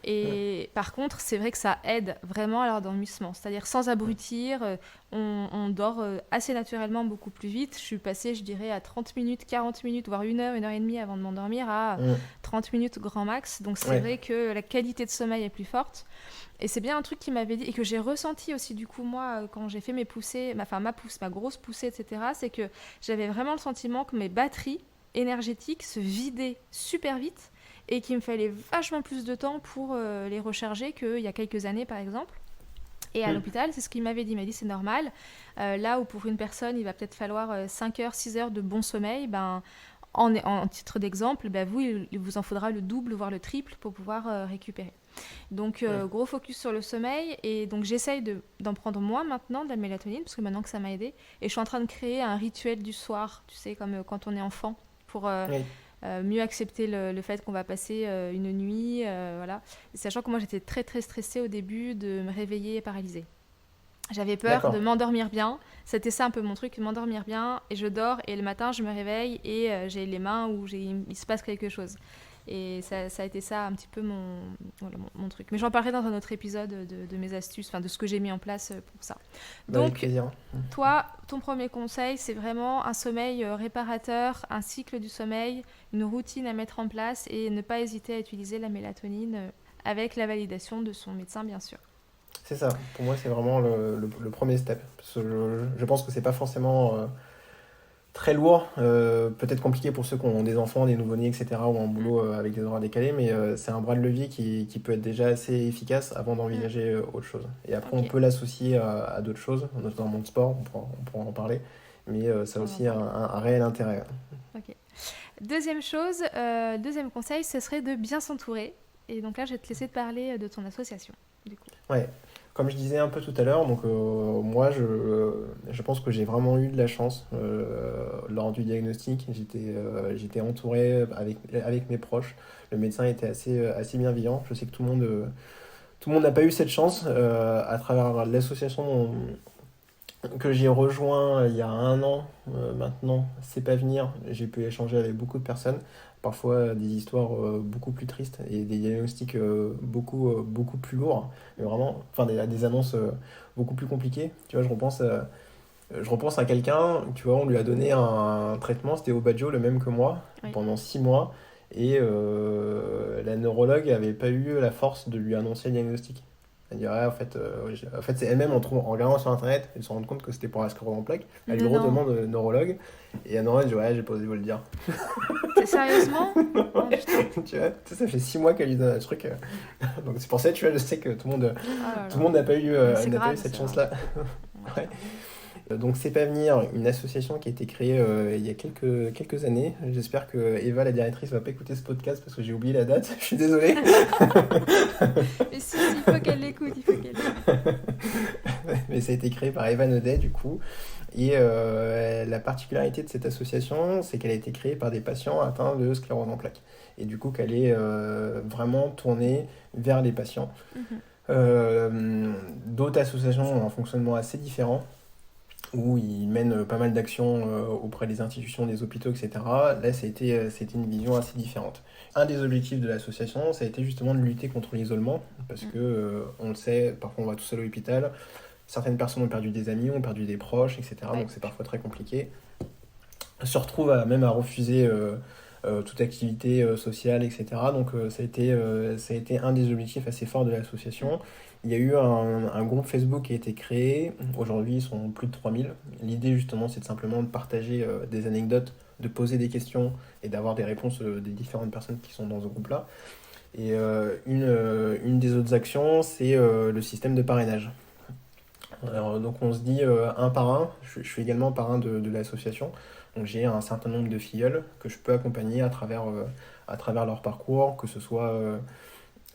S1: Et par contre, c'est vrai que ça aide vraiment à l'endormissement. C'est-à-dire sans abrutir, on dort assez naturellement beaucoup plus vite. Je suis passée, je dirais, à 30 minutes, 40 minutes, voire une heure et demie avant de m'endormir à
S2: Mm.
S1: 30 minutes grand max. Donc c'est
S2: Ouais.
S1: vrai que la qualité de sommeil est plus forte. Et c'est bien un truc qui m'avait dit, et que j'ai ressenti aussi du coup moi, quand j'ai fait mes poussées, ma grosse poussée, etc., c'est que j'avais vraiment le sentiment que mes batteries énergétiques se vidaient super vite et qu'il me fallait vachement plus de temps pour les recharger qu'il y a quelques années par exemple. Et à
S2: Mm.
S1: l'hôpital, c'est ce qu'il m'avait dit. Il m'a dit c'est normal. Là où pour une personne, il va peut-être falloir 5 heures, 6 heures de bon sommeil, ben, en titre d'exemple, ben vous, il vous en faudra le double, voire le triple pour pouvoir récupérer. Donc,
S2: Ouais.
S1: gros focus sur le sommeil. Et donc, j'essaye d'en prendre moins maintenant de la mélatonine, parce que maintenant que ça m'a aidé. Et je suis en train de créer un rituel du soir, tu sais, comme quand on est enfant, pour
S2: Oui.
S1: mieux accepter le fait qu'on va passer une nuit. Voilà. Et sachant que moi, j'étais très, très stressée au début de me réveiller paralysée. J'avais peur de
S2: D'accord.
S1: m'endormir bien. C'était ça un peu mon truc, m'endormir bien. Et je dors, et le matin, je me réveille, et j'ai les mains où il se passe quelque chose. Et ça a été ça un petit peu voilà, mon truc. Mais j'en parlerai dans un autre épisode de mes astuces, enfin de ce que j'ai mis en place pour ça.
S2: Bah, avec
S1: Donc,
S2: plaisir.
S1: toi, ton premier conseil, c'est vraiment un sommeil réparateur, un cycle du sommeil, une routine à mettre en place et ne pas hésiter à utiliser la mélatonine avec la validation de son médecin, bien sûr.
S2: C'est ça. Pour moi, c'est vraiment le premier step. Parce que je pense que c'est pas forcément très lourd, peut-être compliqué pour ceux qui ont des enfants, des nouveau-nés, etc., ou un boulot avec des horaires décalés, mais c'est un bras de levier qui peut être déjà assez efficace avant d'envisager autre chose. Et après, on
S1: Ok.
S2: peut l'associer à d'autres choses, notamment de sport, on pourra en parler, mais ça a
S1: On va en
S2: aussi
S1: parler.
S2: un réel intérêt.
S1: Ok. Deuxième chose, deuxième conseil, ce serait de bien s'entourer. Et donc là, je vais te laisser te parler de ton association, du coup.
S2: Ouais, comme je disais un peu tout à l'heure, donc moi je pense que j'ai vraiment eu de la chance lors du diagnostic. J'étais entouré avec mes proches. Le médecin était assez bienveillant. Je sais que tout le monde n'a pas eu cette chance. À travers l'association que j'ai rejoint il y a un an maintenant, C'est pas venir. J'ai pu échanger avec beaucoup de personnes, parfois des histoires beaucoup plus tristes et des diagnostics beaucoup plus lourds, mais vraiment, enfin des annonces beaucoup plus compliquées. Tu vois, je repense à quelqu'un, tu vois, on lui a donné un traitement, c'était Obadjo, le même que moi,
S1: Oui.
S2: pendant 6 mois, et la neurologue n'avait pas eu la force de lui annoncer le diagnostic. Elle dit, ouais, en fait c'est elle-même, en regardant sur internet, elle se rend compte que c'était pour la sclérose en plaques. Elle lui
S1: Mais non.
S2: redemande au neurologue, et la neurologue dit, ouais, j'ai pas osé vous le dire.
S1: Sérieusement? Oh putain.
S2: Tu vois, ça fait 6 mois qu'elle lui donne un truc. Donc c'est pour ça, tu vois, je sais que tout le monde,
S1: Oh là
S2: tout le
S1: là.
S2: monde n'a pas eu,
S1: Mais c'est
S2: n'a pas eu
S1: grave,
S2: cette
S1: c'est grave.
S2: chance-là.
S1: Ouais,
S2: Ouais.
S1: clairement.
S2: Donc C'est pas venir, une association qui a été créée il y a quelques années. J'espère que Eva, la directrice, va pas écouter ce podcast parce que j'ai oublié la date. Je suis désolé.
S1: Mais si, il faut qu'elle l'écoute, il faut qu'elle l'écoute.
S2: Mais ça a été créé par Eva Naudet du coup. Et la particularité de cette association, c'est qu'elle a été créée par des patients atteints de sclérose en plaques. Et du coup, qu'elle est vraiment tournée vers les patients.
S1: Mhm.
S2: D'autres associations ont un fonctionnement assez différent, où ils mènent pas mal d'actions auprès des institutions, des hôpitaux, etc. Là, c'était une vision assez différente. Un des objectifs de l'association, ça a été justement de lutter contre l'isolement, parce que, on le sait, parfois on va tout seul à l'hôpital, certaines personnes ont perdu des amis, ont perdu des proches, etc.
S1: Ouais.
S2: Donc c'est parfois très compliqué. Se retrouvent même à refuser toute activité sociale, etc. Donc ça a été un des objectifs assez forts de l'association. Il y a eu un groupe Facebook qui a été créé. Aujourd'hui, ils sont plus de 3000. L'idée, justement, c'est simplement de partager des anecdotes, de poser des questions et d'avoir des réponses des différentes personnes qui sont dans ce groupe-là. Et une des autres actions, c'est le système de parrainage. Alors, donc on se dit un par un, je suis également parrain de l'association, donc j'ai un certain nombre de filleuls que je peux accompagner à travers leur parcours, que ce soit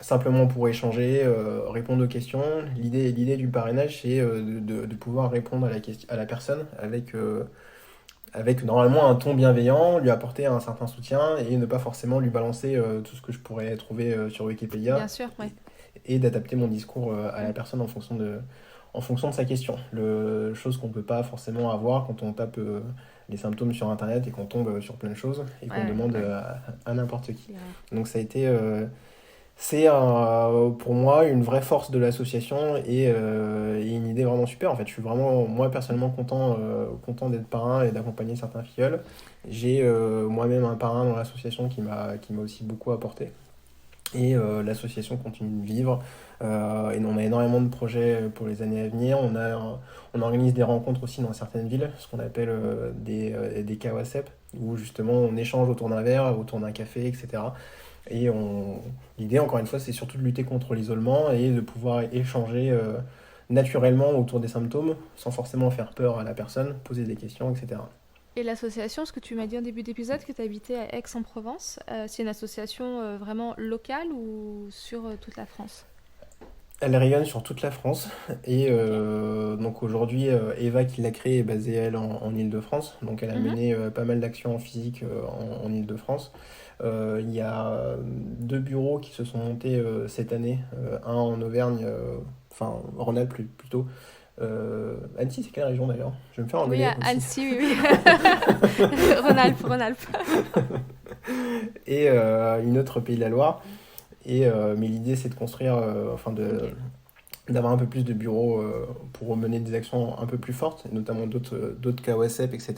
S2: simplement pour échanger, répondre aux questions. L'idée du parrainage, c'est de pouvoir répondre à la personne avec normalement un ton bienveillant, lui apporter un certain soutien et ne pas forcément lui balancer tout ce que je pourrais trouver sur Wikipédia
S1: Bien sûr, ouais.
S2: et d'adapter mon discours à la personne en fonction de sa question. Chose qu'on ne peut pas forcément avoir quand on tape les symptômes sur internet et qu'on tombe sur plein de choses et qu'on
S1: Ouais,
S2: demande
S1: ouais.
S2: à n'importe qui.
S1: L'erreur.
S2: Donc ça a été, c'est pour moi une vraie force de l'association et une idée vraiment super. En fait, je suis vraiment, moi personnellement, content d'être parrain et d'accompagner certains filleuls. J'ai moi-même un parrain dans l'association qui m'a aussi beaucoup apporté. Et l'association continue de vivre. Et on a énormément de projets pour les années à venir. On organise des rencontres aussi dans certaines villes, ce qu'on appelle des KWASEP, où justement on échange autour d'un verre, autour d'un café, etc. Et l'idée, encore une fois, c'est surtout de lutter contre l'isolement et de pouvoir échanger naturellement autour des symptômes, sans forcément faire peur à la personne, poser des questions, etc.
S1: Et l'association, ce que tu m'as dit en début d'épisode, que tu habitais à Aix-en-Provence, c'est une association vraiment locale ou sur toute la France?
S2: Elle rayonne sur toute la France et
S1: Ok.
S2: donc aujourd'hui Eva qui l'a créée est basée elle en Île-de-France, donc elle a
S1: Mhm.
S2: mené pas mal d'actions physiques en Île-de-France. Il y a 2 bureaux qui se sont montés cette année, un en Auvergne, enfin Rhône-Alpes plutôt. Annecy, c'est quelle région d'ailleurs? Je vais me faire
S1: Oui,
S2: engueuler
S1: à
S2: aussi.
S1: Annecy, oui, oui. Rhône-Alpes, Rhône-Alpes.
S2: Et une autre Pays de la Loire. Mais l'idée c'est de construire, enfin
S1: Ok.
S2: d'avoir un peu plus de bureaux pour mener des actions un peu plus fortes, notamment d'autres KOSEP, etc.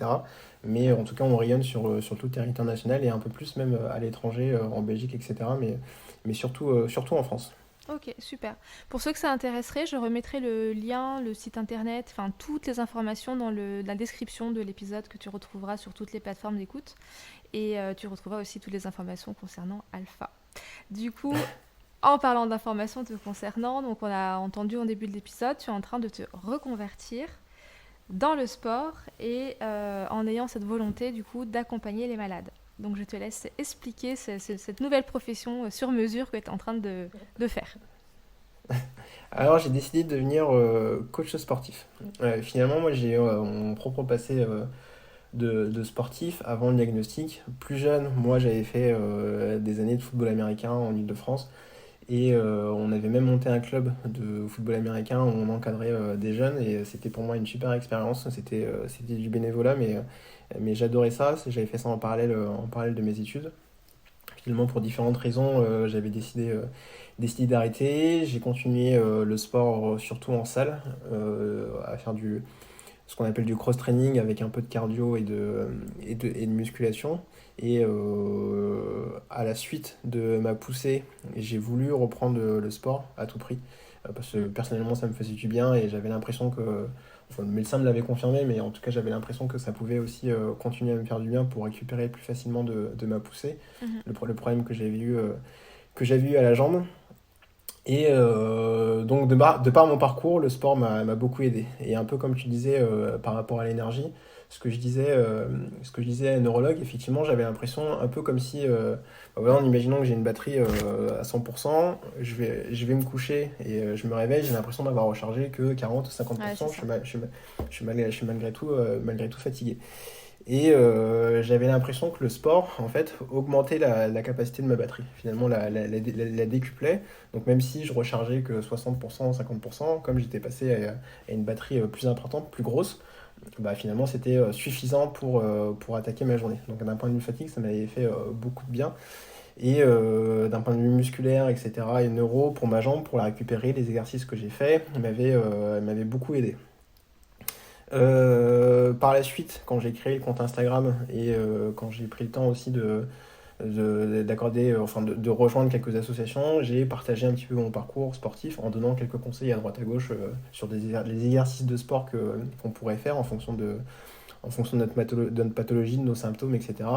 S2: Mais en tout cas, on rayonne sur tout le territoire national et un peu plus même à l'étranger, en Belgique, etc. Mais surtout en France.
S1: Ok, super. Pour ceux que ça intéresserait, je remettrai le lien, le site internet, enfin toutes les informations dans la description de l'épisode que tu retrouveras sur toutes les plateformes d'écoute. Et tu retrouveras aussi toutes les informations concernant Alpha. Du coup, en parlant d'informations te concernant, donc on a entendu en début de l'épisode, tu es en train de te reconvertir dans le sport et en ayant cette volonté du coup d'accompagner les malades. Donc je te laisse expliquer cette nouvelle profession sur mesure que tu es en train de faire.
S2: Alors j'ai décidé de devenir coach sportif. Finalement, moi j'ai mon propre passé de sportif avant le diagnostic. Plus jeune, moi j'avais fait des années de football américain en Île-de-France. Et on avait même monté un club de football américain où on encadrait des jeunes et c'était pour moi une super expérience. C'était du bénévolat, mais j'adorais ça. J'avais fait ça en parallèle de mes études. Finalement, pour différentes raisons, j'avais décidé d'arrêter. J'ai continué le sport surtout en salle, à faire ce qu'on appelle du cross-training avec un peu de cardio et de musculation. Et à la suite de ma poussée, j'ai voulu reprendre le sport à tout prix. Parce que personnellement, ça me faisait du bien et j'avais l'impression que. Enfin, le médecin me l'avait confirmé, mais en tout cas, j'avais l'impression que ça pouvait aussi continuer à me faire du bien pour récupérer plus facilement de ma poussée.
S1: Mhm.
S2: Le problème que j'avais eu à la jambe. Et donc, de par mon parcours, le sport m'a beaucoup aidé. Et un peu comme tu disais par rapport à l'énergie, ce que je disais à un neurologue, effectivement, j'avais l'impression un peu comme si, bah voilà, en imaginant que j'ai une batterie à 100%, je vais me coucher et je me réveille, j'ai l'impression d'avoir rechargé que 40 ou
S1: Ouais, c'est
S2: 50%,
S1: ça.
S2: je suis malgré tout fatigué. Et j'avais l'impression que le sport, en fait, augmentait la capacité de ma batterie. Finalement, la décuplait. Donc même si je rechargeais que 60%, 50%, comme j'étais passé à une batterie plus importante, plus grosse, bah, finalement, c'était suffisant pour attaquer ma journée. Donc d'un point de vue fatigue, ça m'avait fait beaucoup de bien. Et d'un point de vue musculaire, etc., et neuro, pour ma jambe, pour la récupérer, les exercices que j'ai faits m'avaient beaucoup aidé. Par la suite, quand j'ai créé le compte Instagram et quand j'ai pris le temps aussi d'accorder, enfin de rejoindre quelques associations, j'ai partagé un petit peu mon parcours sportif en donnant quelques conseils à droite à gauche sur les exercices de sport qu'on pourrait faire en fonction de de notre pathologie, de nos symptômes, etc.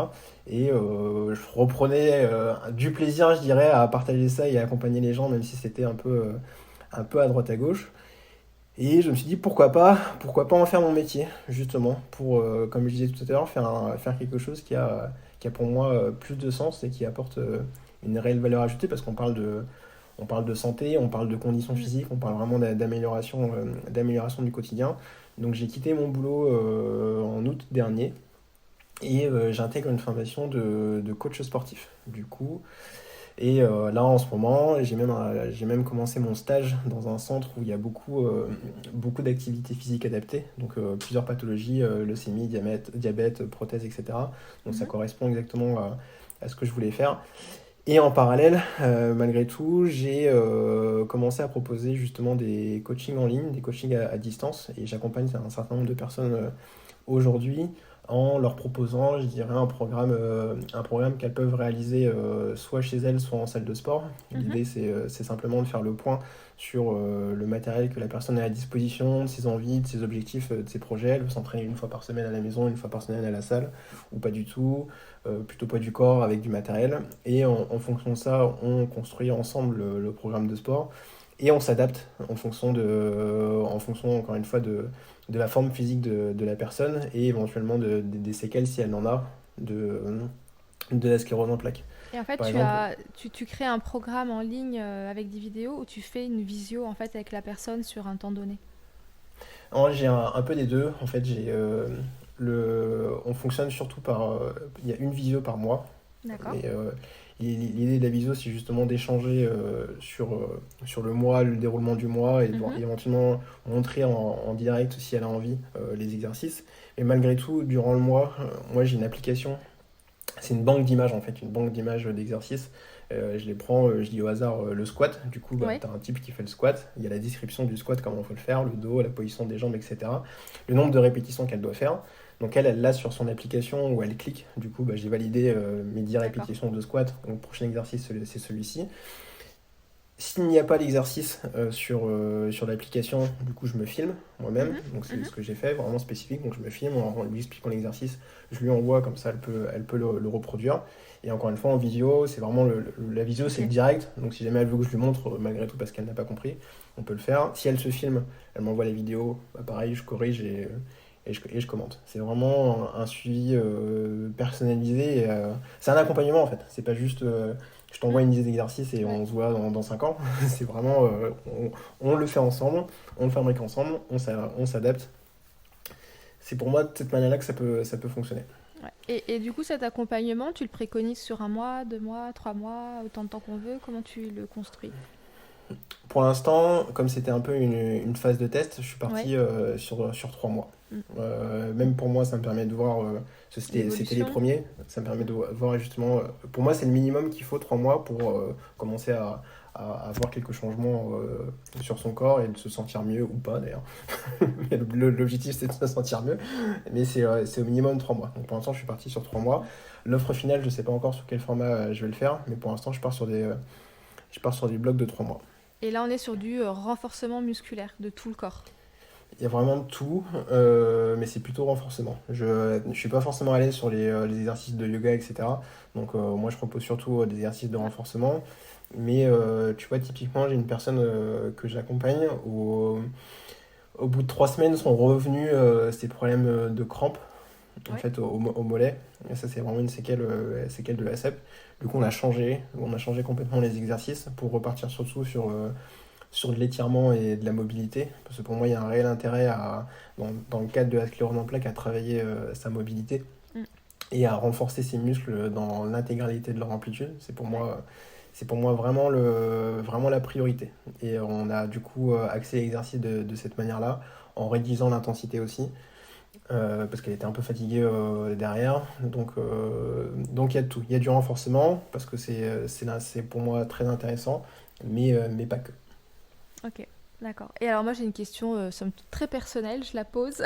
S2: Et je reprenais du plaisir, je dirais, à partager ça et à accompagner les gens, même si c'était un peu à droite à gauche. Et je me suis dit pourquoi pas en faire mon métier, justement, pour, comme je disais tout à l'heure, faire quelque chose qui a pour moi plus de sens et qui apporte une réelle valeur ajoutée, parce on parle de santé, on parle de conditions
S1: Mm.
S2: physiques, on parle vraiment d'amélioration du quotidien. Donc j'ai quitté mon boulot en août dernier et j'intègre une formation de coach sportif. Du coup, et là, en ce moment, j'ai même commencé mon stage dans un centre où il y a beaucoup d'activités physiques adaptées, donc plusieurs pathologies, leucémie, diabète, prothèse, etc. Donc ça
S1: Mhm.
S2: correspond exactement à ce que je voulais faire. Et en parallèle, malgré tout, j'ai commencé à proposer justement des coachings en ligne, des coachings à distance, et j'accompagne un certain nombre de personnes aujourd'hui en leur proposant, je dirais, un programme qu'elles peuvent réaliser soit chez elles, soit en salle de sport.
S1: Mhm.
S2: L'idée, c'est simplement de faire le point sur le matériel que la personne a à disposition, de ses envies, de ses objectifs, de ses projets. Elle veut s'entraîner une fois par semaine à la maison, une fois par semaine à la salle, ou pas du tout, plutôt poids du corps avec du matériel. Et en fonction de ça, on construit ensemble le programme de sport. Et on s'adapte en fonction, encore une fois, de la forme physique de la personne et éventuellement des séquelles, si elle en a, de, de la sclérose en plaques.
S1: Et en fait,
S2: Par exemple,
S1: tu crées un programme en ligne avec des vidéos où tu fais une visio en fait avec la personne sur un temps donné.
S2: j'ai un peu des deux. En fait, on fonctionne surtout il y a une visio par mois.
S1: D'accord.
S2: Et l'idée de la visio, c'est justement d'échanger sur le mois, le déroulement du mois, et
S1: Mhm.
S2: éventuellement montrer en direct, si elle a envie, les exercices. Mais malgré tout, durant le mois, moi j'ai une application. C'est une banque d'images en fait, une banque d'images d'exercices. Je les prends, je dis au hasard le squat. Du coup, bah,
S1: Ouais.
S2: tu as un type qui fait le squat. Il y a la description du squat, comment il faut le faire, le dos, la position des jambes, etc. Le nombre de répétitions qu'elle doit faire. Donc elle l'a sur son application où elle clique. Du coup, bah, j'ai validé mes 10
S1: D'accord.
S2: répétitions de squat. Donc le prochain exercice, c'est celui-ci. S'il n'y a pas l'exercice sur l'application, du coup je me filme moi-même,
S1: Mhm,
S2: donc c'est
S1: mhm.
S2: ce que j'ai fait, vraiment spécifique, donc je me filme en lui expliquant l'exercice, je lui envoie, comme ça elle peut le reproduire. Et encore une fois en visio, c'est vraiment la visio c'est
S1: Ok.
S2: le direct, donc si jamais elle veut que je lui montre, malgré tout parce qu'elle n'a pas compris, on peut le faire. Si elle se filme, elle m'envoie les vidéos, bah, pareil, je corrige et je commente. C'est vraiment un suivi personnalisé, c'est un accompagnement en fait, c'est pas juste je t'envoie
S1: Mm.
S2: une liste d'exercices et
S1: Ouais.
S2: on se voit dans 5 ans. C'est vraiment, on le fait ensemble, on le fabrique ensemble, on s'adapte. C'est pour moi de cette manière-là que ça peut fonctionner.
S1: Ouais. Et du coup, cet accompagnement, tu le préconises sur 1 mois, 2 mois, 3 mois, autant de temps qu'on veut. Comment tu le construis?
S2: Pour l'instant, comme c'était un peu une phase de test, je suis
S1: Ouais.
S2: parti sur 3 mois.
S1: Mm.
S2: Même pour moi, ça me permet de voir, c'était les
S1: L'évolution.
S2: premiers, ça me permet de voir justement, pour moi c'est le minimum qu'il faut 3 mois pour commencer à voir quelques changements sur son corps et de se sentir mieux ou pas d'ailleurs. Mais l'objectif c'est de se sentir mieux, mais c'est au minimum 3 mois. Donc pour l'instant je suis parti sur 3 mois. L'offre finale, je sais pas encore sur quel format je vais le faire, mais pour l'instant je pars sur des blocs de 3 mois.
S1: Et là, on est sur du renforcement musculaire de tout le corps.
S2: Il y a vraiment de tout, mais c'est plutôt renforcement. Je suis pas forcément à l'aise sur les exercices de yoga, etc. Donc moi je propose surtout des exercices de
S1: Ouais.
S2: renforcement. Mais tu vois, typiquement, j'ai une personne que j'accompagne où au bout de 3 semaines sont revenus ces problèmes de crampes en
S1: Ouais.
S2: fait au mollet. Et ça c'est vraiment une séquelle de la SEP. Du coup on a changé complètement les exercices pour repartir surtout sur de l'étirement et de la mobilité. Parce que pour moi, il y a un réel intérêt dans le cadre de la sclérose en plaques à travailler sa mobilité
S1: Mm.
S2: et à renforcer ses muscles dans l'intégralité de leur amplitude.
S1: Ouais.
S2: C'est pour moi vraiment la priorité. Et on a du coup axé l'exercice de cette manière-là, en réduisant l'intensité aussi, parce qu'elle était un peu fatiguée derrière. Donc il y a de tout. Il y a du renforcement, parce que c'est pour moi très intéressant, mais pas que.
S1: Ok, d'accord. Et alors moi j'ai une question somme toute très personnelle, je la pose.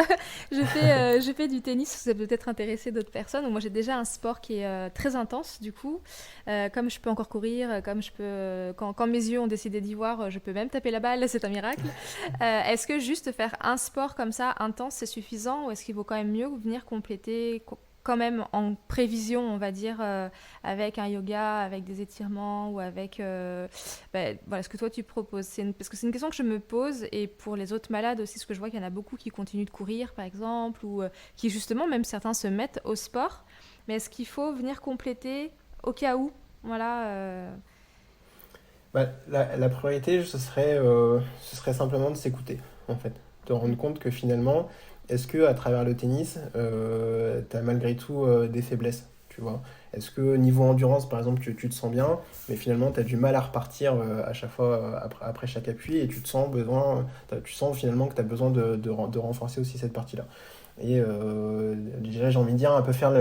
S1: Je fais du tennis, ça peut peut-être intéresser d'autres personnes. Donc, moi j'ai déjà un sport qui est très intense du coup. Comme je peux encore courir, comme je peux, quand mes yeux ont décidé d'y voir, je peux même taper la balle, c'est un miracle. Est-ce que juste faire un sport comme ça intense c'est suffisant ou est-ce qu'il vaut quand même mieux venir compléter quand même en prévision, on va dire, avec un yoga, avec des étirements ou avec voilà, ce que toi tu proposes. Parce que c'est une question que je me pose et pour les autres malades aussi, parce que je vois qu'il y en a beaucoup qui continuent de courir par exemple ou qui justement, même certains se mettent au sport. Mais est-ce qu'il faut venir compléter au cas où? Voilà.
S2: Bah, la priorité, ce serait simplement de s'écouter, en fait. Te rendre
S1: Mm.
S2: compte que finalement, est-ce que à travers le tennis, tu as malgré tout des faiblesses, tu vois? Est-ce que niveau endurance, par exemple, tu te sens bien, mais finalement, tu as du mal à repartir à chaque fois, après chaque appui, et tu sens finalement que tu as besoin de renforcer aussi cette partie-là. Et déjà, j'ai envie de dire, un peu faire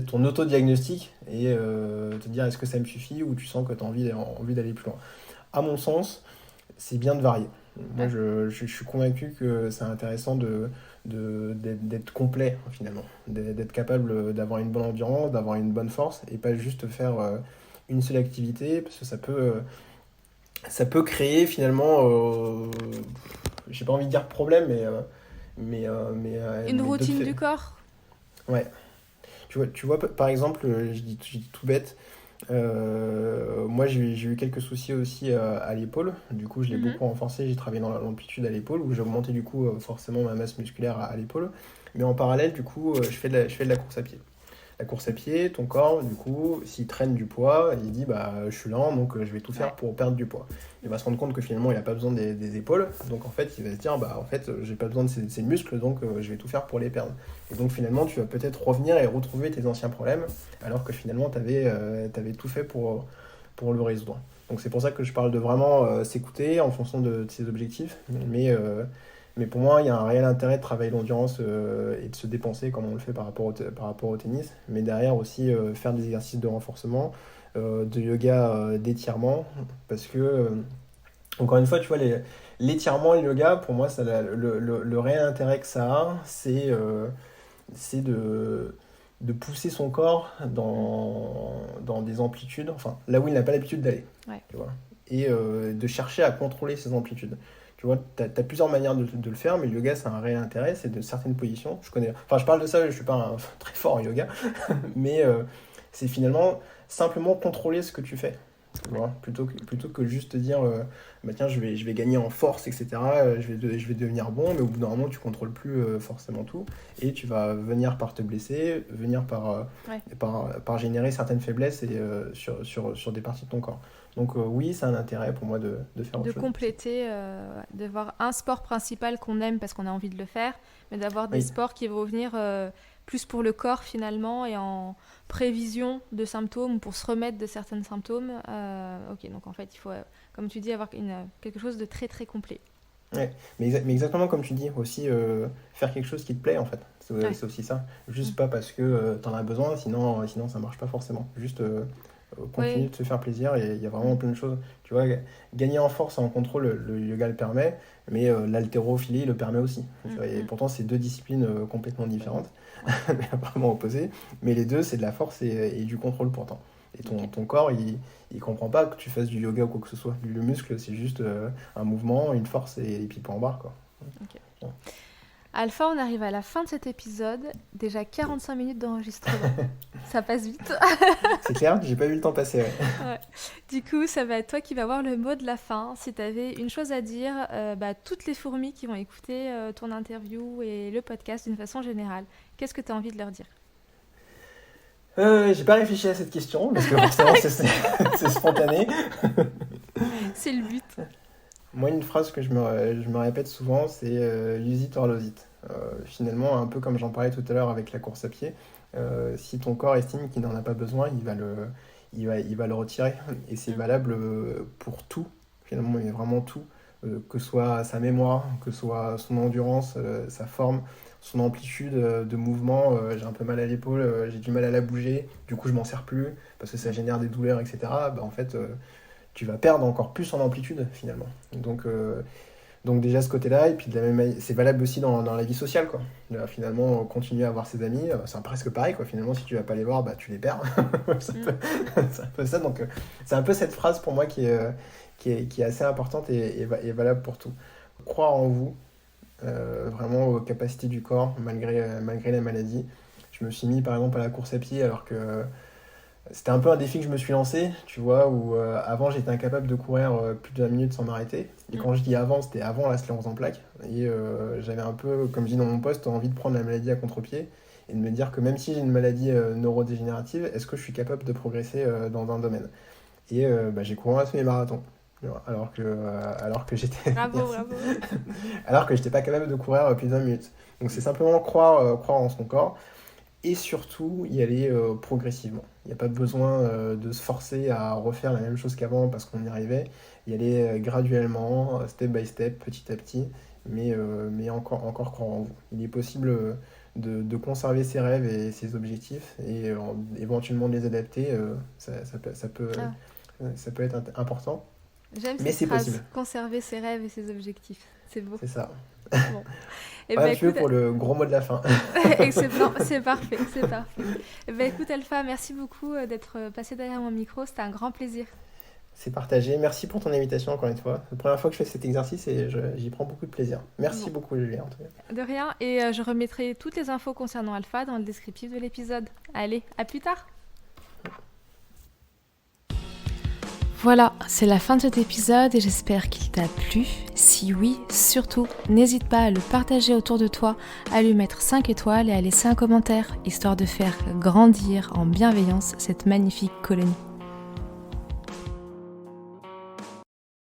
S2: ton auto-diagnostic et te dire est-ce que ça me suffit ou tu sens que tu as envie d'aller plus loin. À mon sens, c'est bien de varier. Moi,
S1: Ouais.
S2: je suis convaincu que c'est intéressant d'être complet finalement, d'être capable d'avoir une bonne endurance, d'avoir une bonne force et pas juste faire une seule activité parce que ça peut créer finalement, j'ai pas envie de dire problème,
S1: Une
S2: mais d'autres
S1: routine
S2: faits.
S1: du corps.
S2: Ouais. Tu vois, par exemple, je dis tout bête, moi j'ai eu quelques soucis aussi à l'épaule, du coup je l'ai
S1: Mhm.
S2: beaucoup renforcé, j'ai travaillé dans l'amplitude à l'épaule, où j'ai augmenté du coup forcément ma masse musculaire à l'épaule, mais en parallèle du coup je fais de la course à pied. La course à pied, ton corps, du coup, s'il traîne du poids, il dit bah je suis lent donc je vais tout faire
S1: Ouais.
S2: pour perdre du poids. Il va se rendre compte que finalement il n'a pas besoin des épaules, donc en fait il va se dire bah en fait j'ai pas besoin de ces muscles donc je vais tout faire pour les perdre. Et donc finalement tu vas peut-être revenir et retrouver tes anciens problèmes alors que finalement t'avais tout fait pour le résoudre. Donc c'est pour ça que je parle de vraiment s'écouter en fonction de ses objectifs, mais pour moi, il y a un réel intérêt de travailler l'endurance et de se dépenser comme on le fait par rapport au tennis. Mais derrière aussi faire des exercices de renforcement, de yoga, d'étirement. Parce que, encore une fois, tu vois, l'étirement et le yoga, pour moi, le réel intérêt que ça a, c'est de pousser son corps
S1: Mm.
S2: dans des amplitudes, enfin, là où il n'a pas l'habitude d'aller.
S1: Ouais.
S2: Tu vois. et de chercher à contrôler ses amplitudes. Tu vois, tu as plusieurs manières de le faire, mais le yoga, c'est un réel intérêt, c'est de certaines positions. Je parle de ça, je ne suis pas très fort en yoga, mais c'est finalement simplement contrôler ce que tu fais. Tu vois, plutôt que juste te dire, tiens, je vais gagner en force, etc., je vais devenir bon, mais au bout d'un moment, tu ne contrôles plus forcément tout, et tu vas venir par te blesser, venir par générer certaines faiblesses sur des parties de ton corps. Donc oui, c'est un intérêt pour moi de faire autre chose.
S1: De compléter, d'avoir un sport principal qu'on aime parce qu'on a envie de le faire, mais d'avoir des sports qui vont venir plus pour le corps finalement et en prévision de symptômes, pour se remettre de certains symptômes. Ok, donc en fait, il faut, comme tu dis, avoir quelque chose de très très complet.
S2: Ouais, mais exactement comme tu dis, aussi faire quelque chose qui te plaît en fait. C'est aussi ça. Juste pas parce que t'en as besoin, sinon ça marche pas forcément. Juste continuer de se faire plaisir, et il y a vraiment plein de choses. Tu vois, gagner en force et en contrôle, le yoga le permet, mais l'haltérophilie le permet aussi. Et pourtant, c'est deux disciplines complètement différentes, vraiment opposées, mais les deux, c'est de la force et du contrôle pourtant. Et ton corps, il comprend pas que tu fasses du yoga ou quoi que ce soit. Le muscle, c'est juste un mouvement, une force et puis point barre, quoi.
S1: Okay. Ouais. Alpha, on arrive à la fin de cet épisode. Déjà 45 minutes d'enregistrement. Ça passe vite.
S2: C'est clair, j'ai pas vu le temps passer.
S1: Ouais. Du coup, ça va être toi qui vas avoir le mot de la fin. Si tu avais une chose à dire, toutes les fourmis qui vont écouter ton interview et le podcast d'une façon générale, qu'est-ce que tu as envie de leur dire ?
S2: J'ai pas réfléchi à cette question, parce que forcément c'est spontané.
S1: C'est le but.
S2: Moi, une phrase que je me répète souvent, c'est use it or lose it. Finalement, un peu comme j'en parlais tout à l'heure avec la course à pied, si ton corps estime qu'il n'en a pas besoin, il va le retirer. Et c'est valable pour tout, finalement, mais vraiment tout. Que ce soit sa mémoire, que ce soit son endurance, sa forme, son amplitude de mouvement. J'ai un peu mal à l'épaule, j'ai du mal à la bouger, du coup je m'en sers plus, parce que ça génère des douleurs, etc. En fait... tu vas perdre encore plus en amplitude finalement. Donc déjà ce côté-là, et puis de la même manière, c'est valable aussi dans la vie sociale, quoi. Finalement, continuer à voir ses amis, c'est presque pareil, quoi. Finalement, si tu vas pas les voir, tu les perds. C'est un peu ça. Donc c'est un peu cette phrase pour moi qui est assez importante et valable pour tout. Croire en vous, vraiment aux capacités du corps malgré la maladie. Je me suis mis par exemple à la course à pied alors que c'était un peu un défi que je me suis lancé, tu vois, où avant j'étais incapable de courir plus de 20 minutes sans m'arrêter. Et quand je dis avant, c'était avant la sclérose en plaques. Et j'avais un peu, comme je dis dans mon post, envie de prendre la maladie à contre-pied et de me dire que même si j'ai une maladie neurodégénérative, est-ce que je suis capable de progresser dans un domaine ? Et j'ai couru un semi-marathon. Alors que j'étais...
S1: Bravo.
S2: Alors que j'étais pas capable de courir plus de 20 minutes. Donc c'est simplement croire en son corps. Et surtout, y aller progressivement. Il n'y a pas besoin de se forcer à refaire la même chose qu'avant parce qu'on y arrivait. Y aller graduellement, step by step, petit à petit, mais encore croire en vous. Il est possible de conserver ses rêves et ses objectifs et éventuellement de les adapter. Ça peut être important.
S1: J'aime cette phrase, possible. Conserver ses rêves et ses objectifs. C'est beau.
S2: C'est ça.
S1: Bon.
S2: Écoute, pour le gros mot de la fin.
S1: Excellent, c'est parfait. Écoute Alpha, merci beaucoup d'être passé derrière mon micro, c'était un grand plaisir.
S2: C'est partagé, merci pour ton invitation encore une fois. C'est la première fois que je fais cet exercice et j'y prends beaucoup de plaisir. Merci beaucoup Julie en tout cas.
S1: De rien, et je remettrai toutes les infos concernant Alpha dans le descriptif de l'épisode. Allez, à plus tard. Voilà, c'est la fin de cet épisode et j'espère qu'il t'a plu. Si oui, surtout, n'hésite pas à le partager autour de toi, à lui mettre 5 étoiles et à laisser un commentaire, histoire de faire grandir en bienveillance cette magnifique colonie.